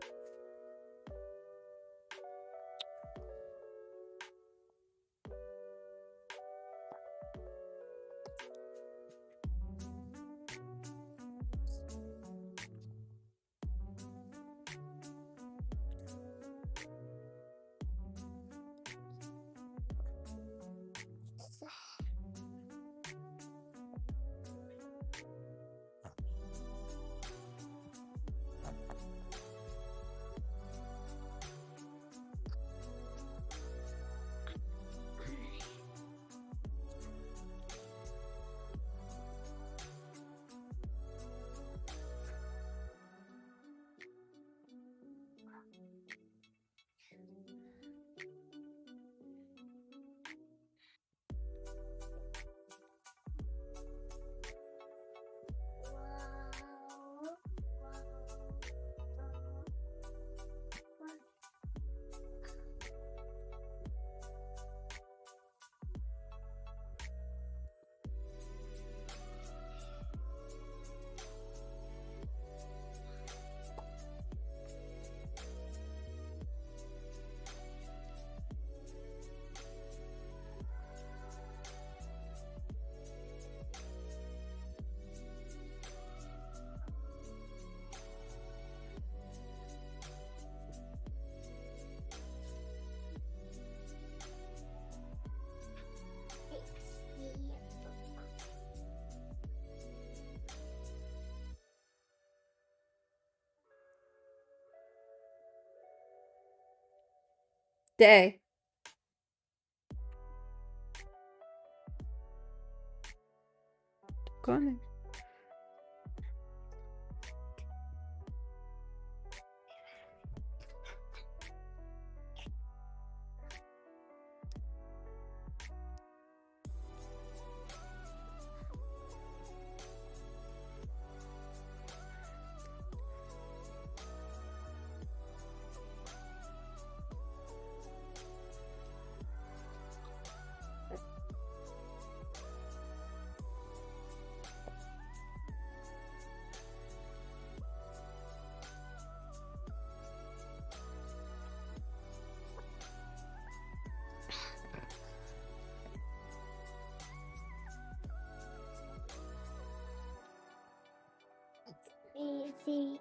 Speaker 1: Day. Go on then.
Speaker 6: Easy.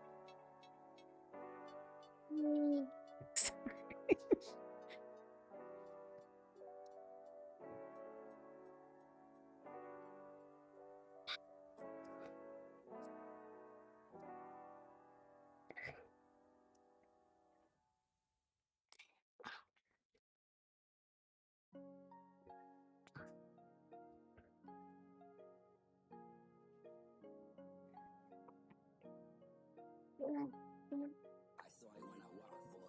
Speaker 6: Mm.
Speaker 5: I saw it when I walked, boy.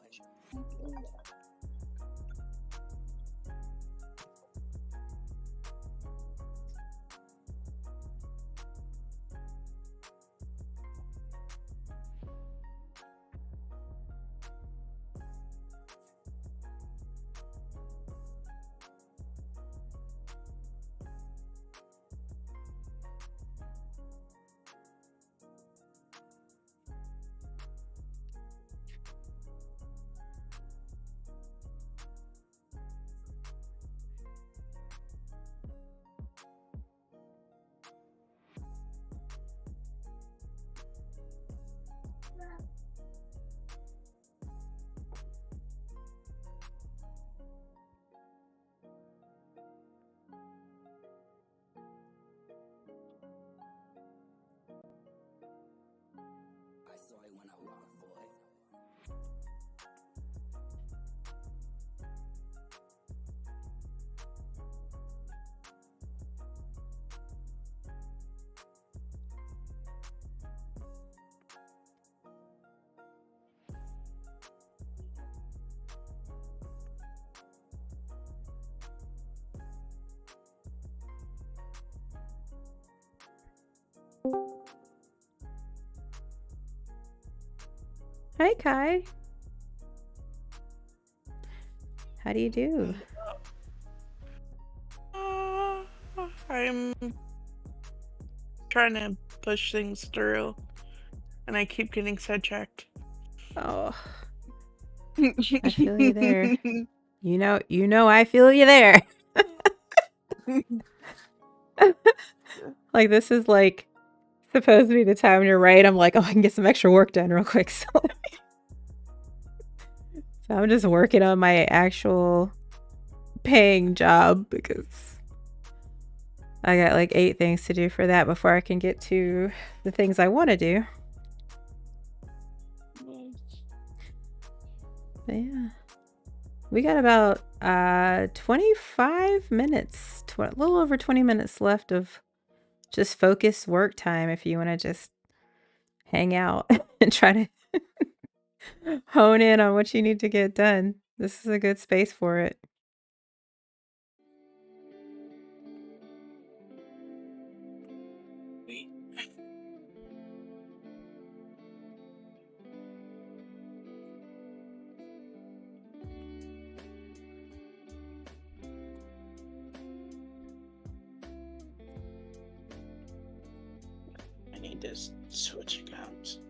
Speaker 5: I saw it when I walked, boy.
Speaker 1: Hi, Kai. How do you do?
Speaker 7: trying to push things through, and I keep getting sidetracked.
Speaker 1: Oh, I feel you there. You know, I feel you there. Like, this is like supposed to be the time you're right. I'm like, oh, I can get some extra work done real quick. So, so I'm just working on my actual paying job because I got like 8 things to do for that before I can get to the things I want to do. But yeah. We got about 25 minutes, a little over 20 minutes left of just focused work time if you want to just hang out and try to hone in on what you need to get done. This is a good space for it.
Speaker 7: Wait. I need to switch accounts.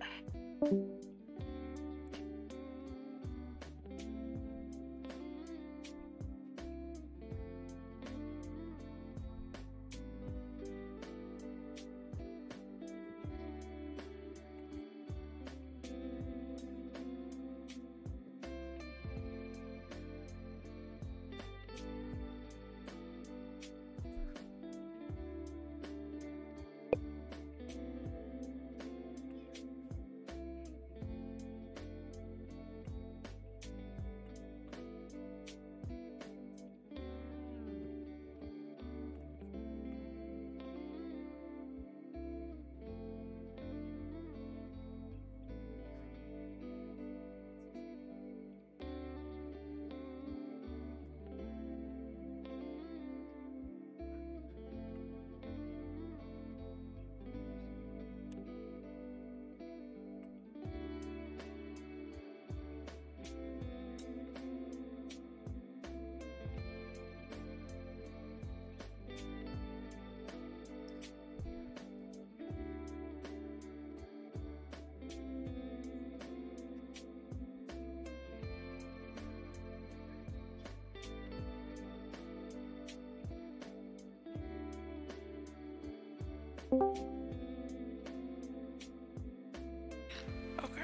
Speaker 7: Okay.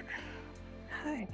Speaker 1: Hi.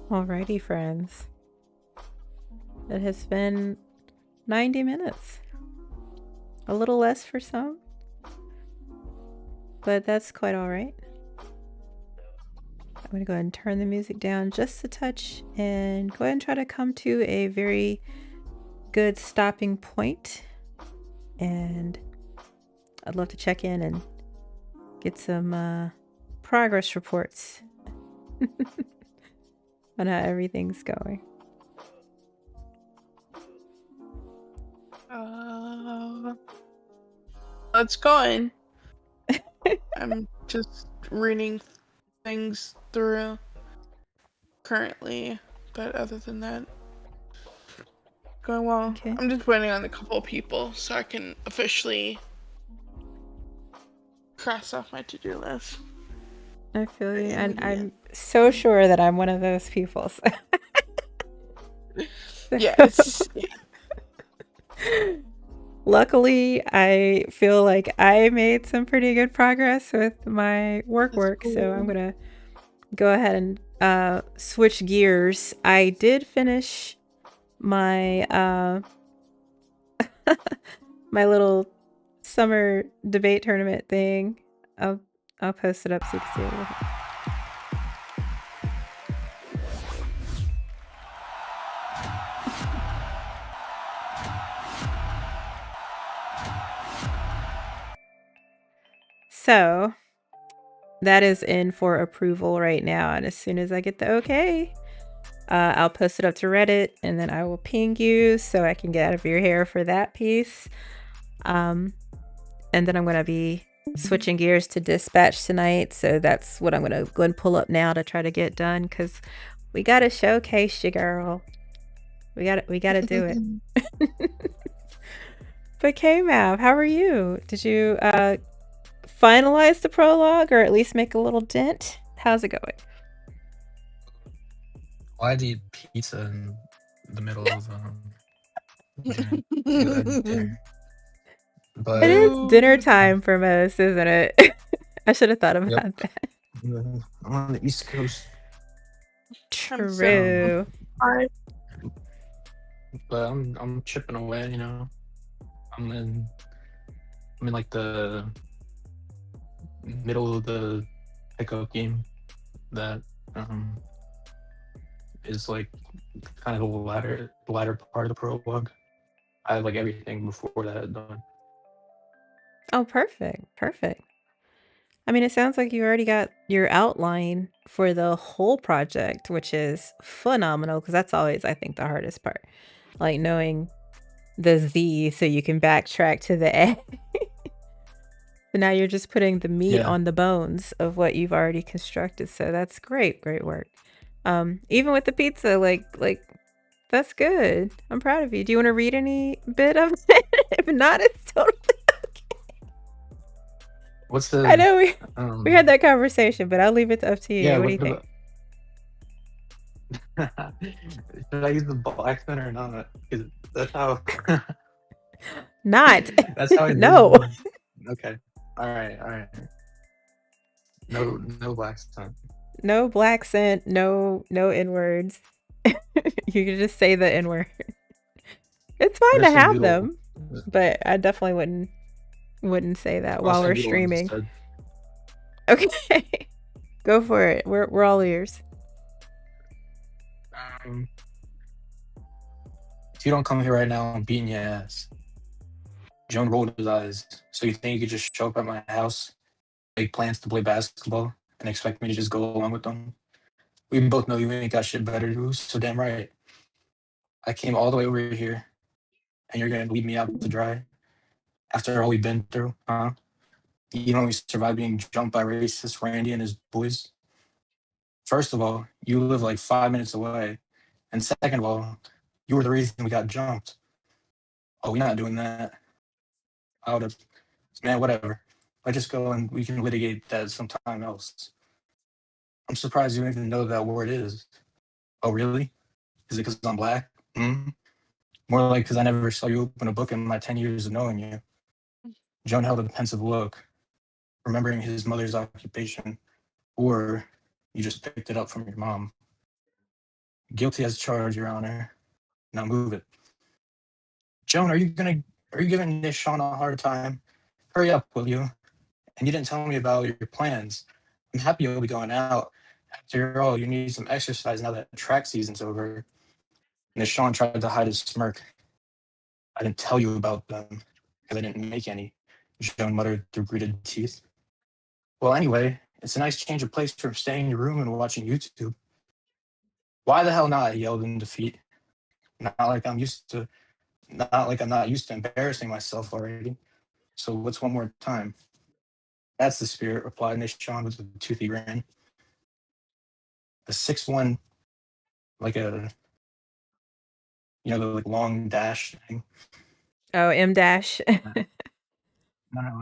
Speaker 1: Alrighty, friends. It has been 90 minutes. A little less for some, but that's quite alright. I'm going to go ahead and turn the music down just a touch and go ahead and try to come to a very good stopping point. And I'd love to check in and get some progress reports on how everything's going.
Speaker 7: It's going. I'm just reading things through currently, but other than that, going well.
Speaker 1: Okay.
Speaker 7: I'm just waiting on a couple of people so I can officially cross off my to-do list.
Speaker 1: I feel you, and
Speaker 7: Yeah.
Speaker 1: I'm so sure that I'm one of those people. So.
Speaker 7: Yes.
Speaker 1: Luckily, I feel like I made some pretty good progress with my work, so I'm gonna go ahead and switch gears. I did finish my my little summer debate tournament thing. I'll post it up so you can see it. So that is in for approval right now, and as soon as I get the okay, I'll post it up to Reddit, and then I will ping you so I can get out of your hair for that piece. And then I'm gonna be switching gears to dispatch tonight, so that's what I'm gonna go and pull up now to try to get done, because we gotta showcase you, girl. We gotta do it. But K-Mav, how are you? Did you finalize the prologue, or at least make a little dent? How's it going?
Speaker 2: Why do you eat pizza in the middle of dinner? But
Speaker 1: It is dinner time for most, isn't it? I should have thought about that.
Speaker 2: I'm on the East Coast.
Speaker 1: True.
Speaker 2: But I'm chipping away, you know. I'm in like the middle of the pickup game that is like kind of the latter part of the prologue. I have like everything before that done.
Speaker 1: Oh, perfect. Perfect. I mean, it sounds like you already got your outline for the whole project, which is phenomenal, because that's always, I think, the hardest part. Like knowing the Z so you can backtrack to the A. But now you're just putting the meat on the bones of what you've already constructed. So that's great. Great work. Even with the pizza, like that's good. I'm proud of you. Do you want to read any bit of it? If not, it's totally
Speaker 2: What's the?
Speaker 1: I know we had that conversation, but I'll leave it up to you.
Speaker 2: Yeah,
Speaker 1: what do you think?
Speaker 2: Should I use the black pen or not? Because that's how.
Speaker 1: Not.
Speaker 2: That's how I
Speaker 1: No.
Speaker 2: Okay. All right. No black scent.
Speaker 1: No black scent. No N words. You can just say the N word. It's fine to have them, but I definitely wouldn't say that while we're streaming. Okay, go for it. We're all ears.
Speaker 2: If you don't come here right now, I'm beating your ass. Joan rolled his eyes. So you think you could just show up at my house, make plans to play basketball, and expect me to just go along with them? We both know you ain't got shit better to do, so damn right. I came all the way over here, and you're gonna leave me out to dry? After all we've been through, huh? You know we survived being jumped by racist Randy and his boys? First of all, you live like 5 minutes away. And second of all, you were the reason we got jumped. Oh, we're not doing that. I would have, man, whatever. Let's just go and we can litigate that sometime else. I'm surprised you don't even know that word is. Oh, really? Is it because I'm black? Hmm? More like because I never saw you open a book in my 10 years of knowing you. Joan held a pensive look, remembering his mother's occupation, or you just picked it up from your mom. Guilty as charged, Your Honor. Now move it. Joan, are you giving this Sean a hard time? Hurry up, will you? And you didn't tell me about your plans. I'm happy you'll be going out. After all, you need some exercise now that track season's over. And Sean tried to hide his smirk. I didn't tell you about them because I didn't make any, Joan muttered through gritted teeth. Well, anyway, it's a nice change of place from staying in your room and watching YouTube. Why the hell not? I yelled in defeat. Not like I'm not used to embarrassing myself already. So what's one more time? That's the spirit, replied Nishan with a toothy grin. A 6-1, like a the like long dash thing.
Speaker 1: Oh, M dash.
Speaker 2: Not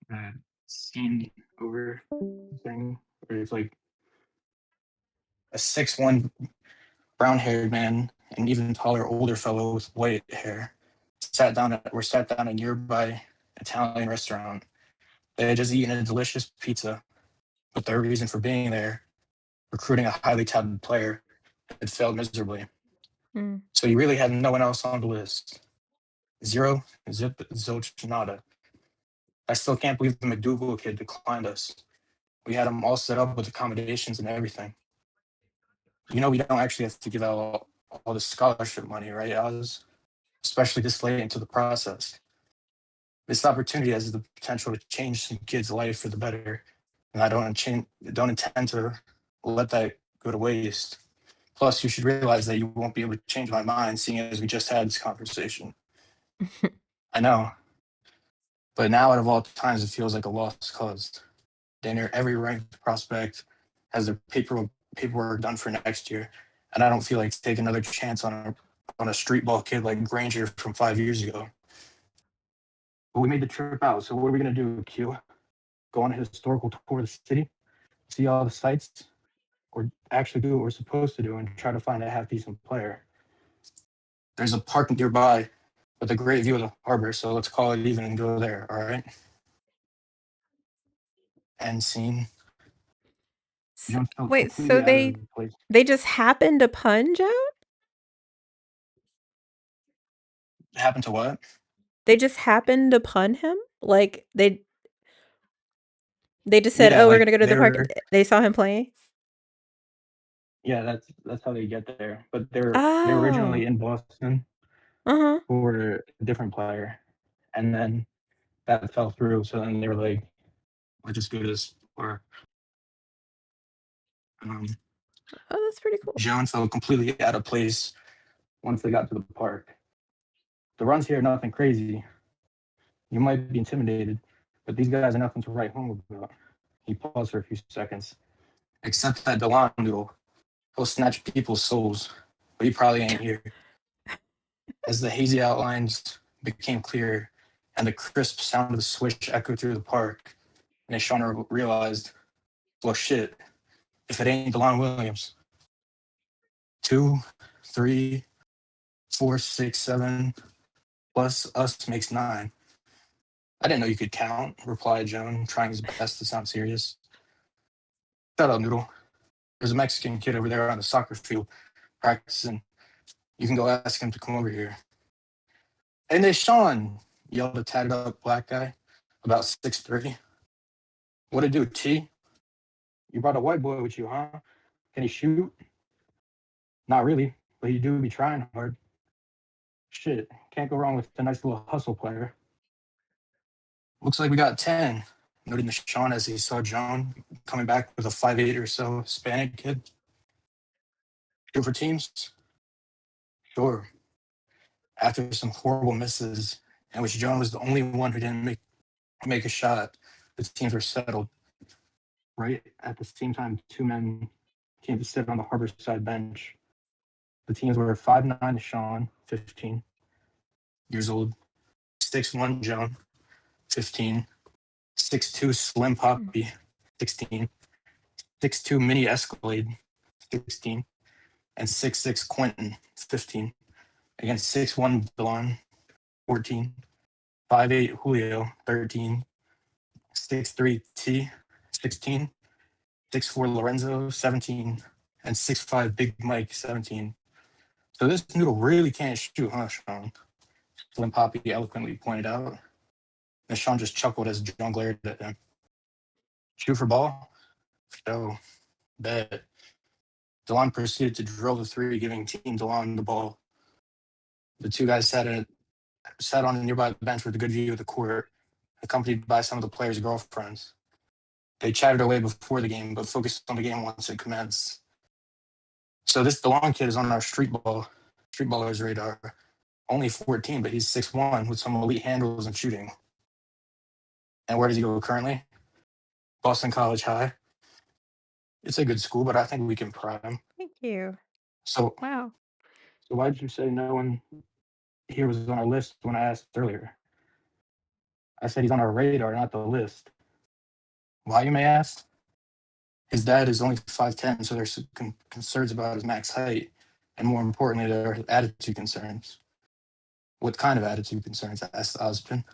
Speaker 2: like scene over thing where it's like a 6'1" brown-haired man, an even taller older fellow with white hair, sat down at a nearby Italian restaurant. They had just eaten a delicious pizza, but their reason for being there, recruiting a highly talented player, had failed miserably.
Speaker 1: Mm.
Speaker 2: So you really had no one else on the list. Zero, zip, zilch, nada. I still can't believe the McDougal kid declined us. We had him all set up with accommodations and everything. You know we don't actually have to give out all the scholarship money, right, Oz? Especially this late into the process. This opportunity has the potential to change some kid's life for the better, and I don't intend to let that go to waste. Plus, you should realize that you won't be able to change my mind, seeing as we just had this conversation. I know, but now out of all times, it feels like a lost cause. Near every ranked prospect has their paperwork done for next year, and I don't feel like taking another chance on a street ball kid like Granger from 5 years ago. But we made the trip out, so what are we gonna do, Q? Go on a historical tour of the city, see all the sights, or actually do what we're supposed to do and try to find a half-decent player? There's a park nearby with a great view of the harbor, so let's call it even and go there, all right? End scene. Joan felt
Speaker 1: Wait, so
Speaker 2: completely out of place.
Speaker 1: they just happened to pun Joan?
Speaker 2: It happened to what?
Speaker 1: They just happened to pun him? Like they just said,
Speaker 2: Yeah,
Speaker 1: "Oh, we're
Speaker 2: like
Speaker 1: gonna go to the park." They saw him playing.
Speaker 2: yeah, that's how they get there. But they're
Speaker 1: Oh,
Speaker 2: originally in Boston
Speaker 1: uh-huh.
Speaker 2: for a different player, and then that fell through. So then they were like, "Let's just go to this." Or um,
Speaker 1: Oh, that's pretty cool.
Speaker 2: Joan felt completely out of place once they got to the park. The runs here are nothing crazy. You might be intimidated, but these guys are nothing to write home about. He paused for a few seconds. Except that Delon noodle. He'll snatch people's souls, but he probably ain't here. As the hazy outlines became clearer and the crisp sound of the swish echoed through the park, Nishana realized, well, shit, if it ain't DeLon Williams. 2, 3, 4, 6, 7, plus us makes 9. I didn't know you could count, replied Joan, trying his best to sound serious. Shut up, Noodle. There's a Mexican kid over there on the soccer field practicing. You can go ask him to come over here. Hey, Nishan, yelled a tatted up black guy, about 6'3". What it do, T? You brought a white boy with you, huh? Can he shoot? Not really, but he do be trying hard. Shit, can't go wrong with a nice little hustle player. Looks like we got 10, noted Nishan as he saw Joan coming back with a 5'8" or so Hispanic kid. Shoot for teams? Sure. After some horrible misses, in which Joan was the only one who didn't make a shot, the teams were settled. Right at the same time, 2 men came to sit on the harbor side bench. The teams were 5'9" Sean, 15 years old, 6'1" Joan, 15, 6'2" Slim Poppy, 16, 6'2" Mini Escalade, 16, and 6'6" Quentin, 15, against 6'1" Delon, 14, 5'8" Julio, 13, 6'3" T, 16, 6'4" Lorenzo, 17, and 6'5" Big Mike 17. So this noodle really can't shoot, huh, Sean? Slim Poppy eloquently pointed out. And Sean just chuckled as John glared at him. Shoot for ball? So, bet. DeLon proceeded to drill the three, giving Team DeLon the ball. The two guys sat on a nearby bench with a good view of the court, accompanied by some of the players' girlfriends. They chatted away before the game, but focused on the game once it commenced. So this DeLon kid is on our street ballers radar. Only 14, but he's 6'1" with some elite handles and shooting. And where does he go currently? Boston College High. It's a good school, but I think we can pry him.
Speaker 1: Thank you.
Speaker 2: So
Speaker 1: Wow.
Speaker 2: why did you say no one here was on our list when I asked earlier? I said he's on our radar, not the list. Why, you may ask? His dad is only 5'10", so there's concerns about his max height, and more importantly, there are attitude concerns. What kind of attitude concerns? Asked Ozpin,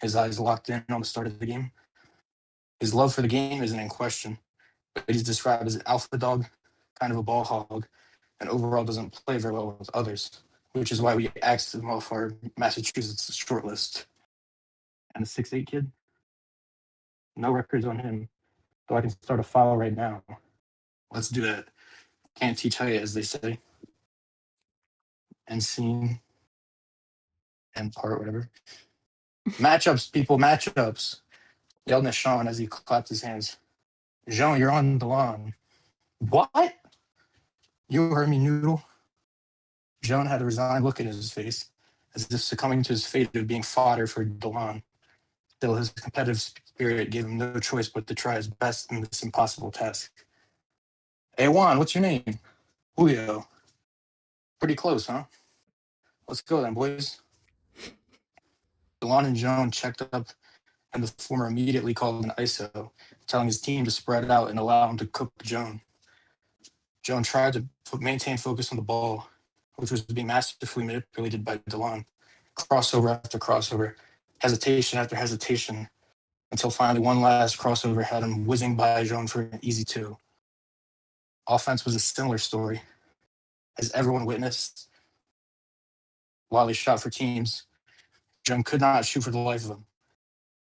Speaker 2: his eyes locked in on the start of the game. His love for the game isn't in question, but he's described as an alpha dog, kind of a ball hog, and overall doesn't play very well with others, which is why we asked him off our Massachusetts short list. And the 6'8" kid? No records on him, so I can start a file right now. Let's do that. Can't teach height, as they say. And scene and part, whatever. Matchups, people, matchups. Yelled at Sean as he clapped his hands. Jean, you're on the lawn. What? You heard me, Noodle. Jean had a resigned look in his face, as if succumbing to his fate of being fodder for DeLon. Still, his competitive spirit gave him no choice but to try his best in this impossible task. Hey, Juan, what's your name? Julio. Pretty close, huh? Let's go then, boys. DeLon and Joan checked up, and the former immediately called an ISO, telling his team to spread out and allow him to cook Joan. Joan tried to maintain focus on the ball, which was being masterfully manipulated by DeLon. Crossover after crossover, hesitation after hesitation, until finally one last crossover had him whizzing by Joan for an easy 2. Offense was a similar story. As everyone witnessed, while he shot for teams, Joan could not shoot for the life of him.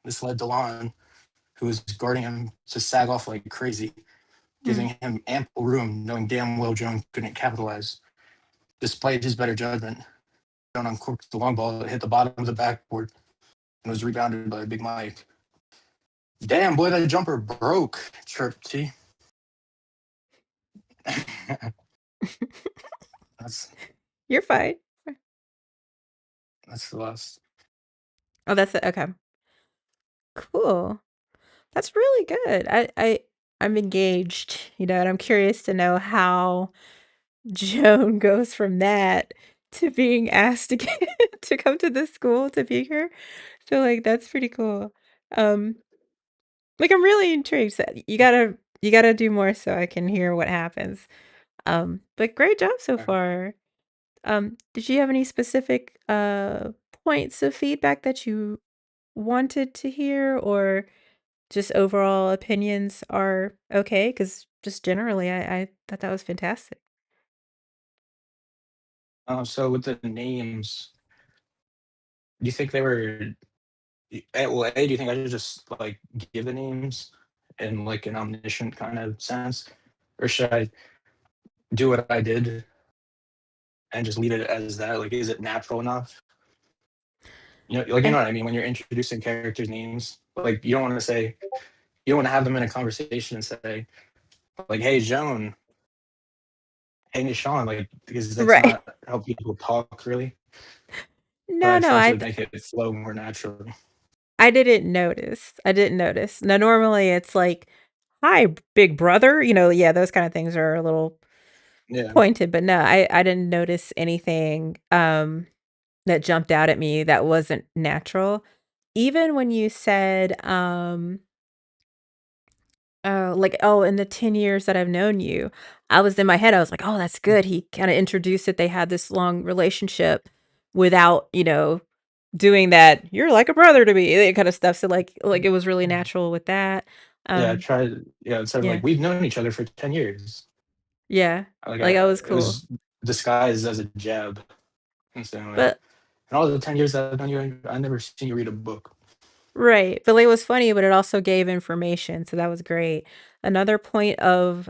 Speaker 2: This led DeLon, who was guarding him, to sag off like crazy, giving him ample room, knowing damn well Joan couldn't capitalize. Despite his better judgment, Joan uncorked the long ball that hit the bottom of the backboard and was rebounded by Big Mike. Damn, boy, that jumper broke, chirped T.
Speaker 1: You're fine.
Speaker 2: That's the last.
Speaker 1: Oh, that's it. Okay. Cool. That's really good. I'm engaged, and I'm curious to know how Joan goes from that to being asked to to come to this school to be here. So like that's pretty cool. Like I'm really intrigued. So you gotta do more so I can hear what happens. But great job so far. Did you have any specific points of feedback that you wanted to hear, or just overall opinions are okay? Because just generally, I thought that was fantastic.
Speaker 2: So with the names, do you think they were? Well, A, do you think I should just like give the names in like an omniscient kind of sense, or should I do what I did and just leave it as that? Like, is it natural enough? Like you know what I mean when you're introducing characters' names. Like you don't want to have them in a conversation and say, like, "Hey, Joan," "Hey, Sean," like because that's
Speaker 1: Right.
Speaker 2: not how people talk really. But
Speaker 1: No,
Speaker 2: I
Speaker 1: no,
Speaker 2: tried to make it flow more naturally.
Speaker 1: I didn't notice. I didn't notice. Now, normally it's like, "Hi, big brother," yeah, those kind of things are a little
Speaker 2: Yeah.
Speaker 1: pointed, but no, I didn't notice anything that jumped out at me that wasn't natural. Even when you said, like, "Oh, in the 10 years that I've known you," I was in my head, I was like, "Oh, that's good." He kinda introduced that they had this long relationship without, doing that, "You're like a brother to me," that kind of stuff. So, like it was really natural with that.
Speaker 2: Yeah, I
Speaker 1: Um,
Speaker 2: tried. Yeah, instead of
Speaker 1: yeah.
Speaker 2: like we've known each other for 10 years.
Speaker 1: Yeah,
Speaker 2: Like
Speaker 1: like, that was
Speaker 2: it
Speaker 1: cool.
Speaker 2: was disguised as a jab. And so like,
Speaker 1: But
Speaker 2: in all the 10 years that I've known you, I never seen you read a book.
Speaker 1: right, but, like, it was funny, but it also gave information, so that was great. Another point of,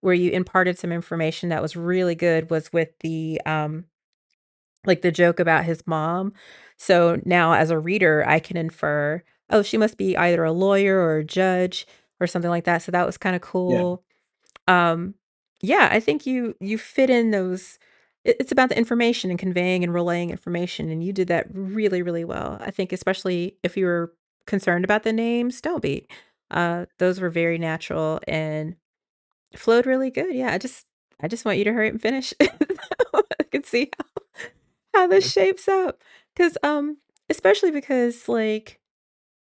Speaker 1: where you imparted some information that was really good was with the, like, the joke about his mom. So now as a reader, I can infer, "Oh, she must be either a lawyer or a judge," or something like that, so that was kinda
Speaker 2: Yeah.
Speaker 1: cool. Um, yeah, I think you fit in those it's about the information and conveying and relaying information, and you did that really, really well. I think especially if you were concerned about the names, don't be. Those were very natural and flowed really good. Yeah, I just want you to hurry up and finish. I can see how this
Speaker 2: Like,
Speaker 1: shapes up. 'Cause, especially because, like,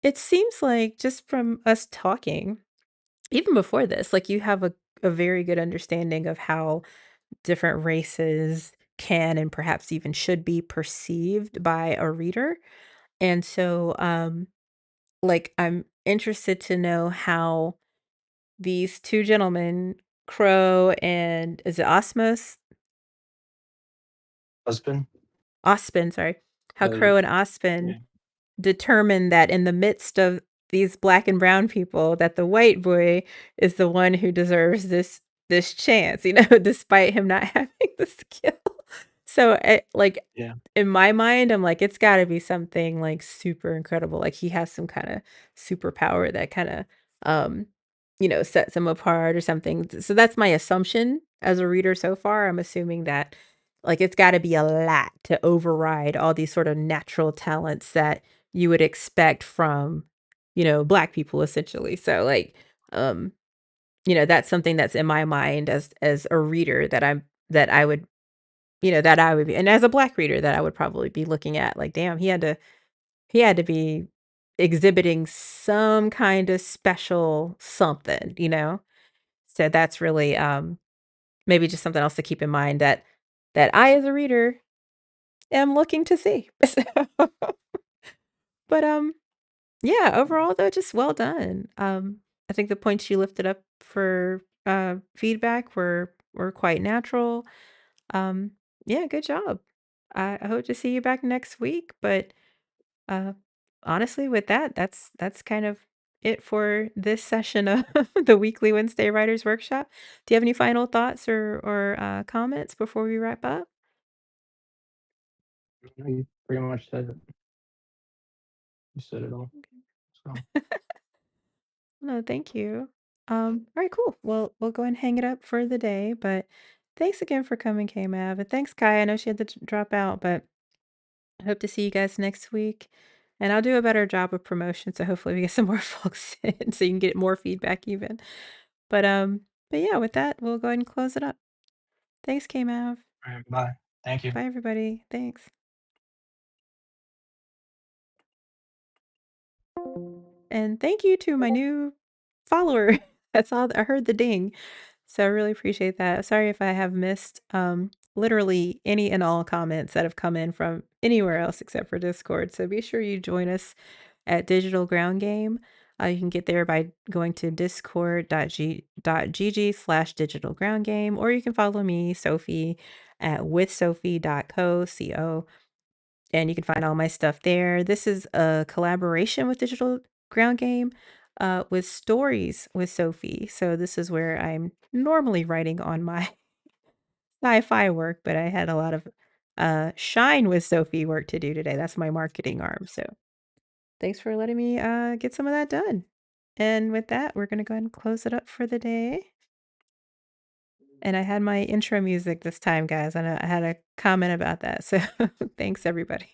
Speaker 1: it seems like just from us talking, even before this, like, you have a very good understanding of how different races can and perhaps even should be perceived by a reader. And so, like, I'm interested to know how these 2 gentlemen, Crow and is it Osmos?
Speaker 2: husband.
Speaker 1: Ospen, sorry. How
Speaker 2: Uh,
Speaker 1: Crow and Ospen
Speaker 2: yeah.
Speaker 1: determine that in the midst of these black and brown people, that the white boy is the one who deserves this chance, despite him not having the skill. So, like,
Speaker 2: Yeah.
Speaker 1: in my mind, I'm like, it's gotta be something, like, super incredible, like, he has some kinda superpower that kinda, um, sets him apart or something. So that's my assumption as a reader so far. I'm assuming that, like, it's gotta be a lot to override all these sort of natural talents that you would expect from, Black people essentially. So, like, um, that's something that's in my mind as a reader that I would, that I would be and as a Black reader that I would probably be looking at, like, damn, he had to be exhibiting some kind of special something, you know? So that's really, maybe just something else to keep in mind that I as a reader am looking to see. So, but, yeah, overall though, just well done. I think the points you lifted up for, feedback were quite natural. Um, yeah, good job. I hope to see you back next week, but, uh, honestly, with that, that's kind of it for this session of the weekly Wednesday Writers Workshop. Do you have any final thoughts or comments before we wrap up?
Speaker 2: You pretty much said it. You said it all. So
Speaker 1: No, thank you. All right, cool. Well, we'll go ahead and hang it up for the day, but thanks again for coming, K-Mav, and thanks, Kai. I know she had to drop out, but I hope to see you guys next week. And I'll do a better job of promotion, so hopefully we get some more folks in so you can get more feedback even. But yeah, with that, we'll go ahead and close it up. Thanks, K-Mav.
Speaker 2: all right, bye. Thank you.
Speaker 1: Bye, everybody. Thanks. And thank you to my new follower. I heard the ding. So I really appreciate that. Sorry if I have missed literally any and all comments that have come in from anywhere else except for Discord. So be sure you join us at Digital Ground Game. You can get there by going to discord.gg/digital ground game, or you can follow me, Sophie, at withsophie.co, and you can find all my stuff there. This is a collaboration with Digital Ground Game, with Stories with Sophie. So this is where I'm normally writing on my sci-fi work, but I had a lot of Shine with Sophie work to do today. That's my marketing arm. So thanks for letting me get some of that done. And with that, we're gonna go ahead and close it up for the day. And I had my intro music this time, guys. I know I had a comment about that. So thanks, everybody.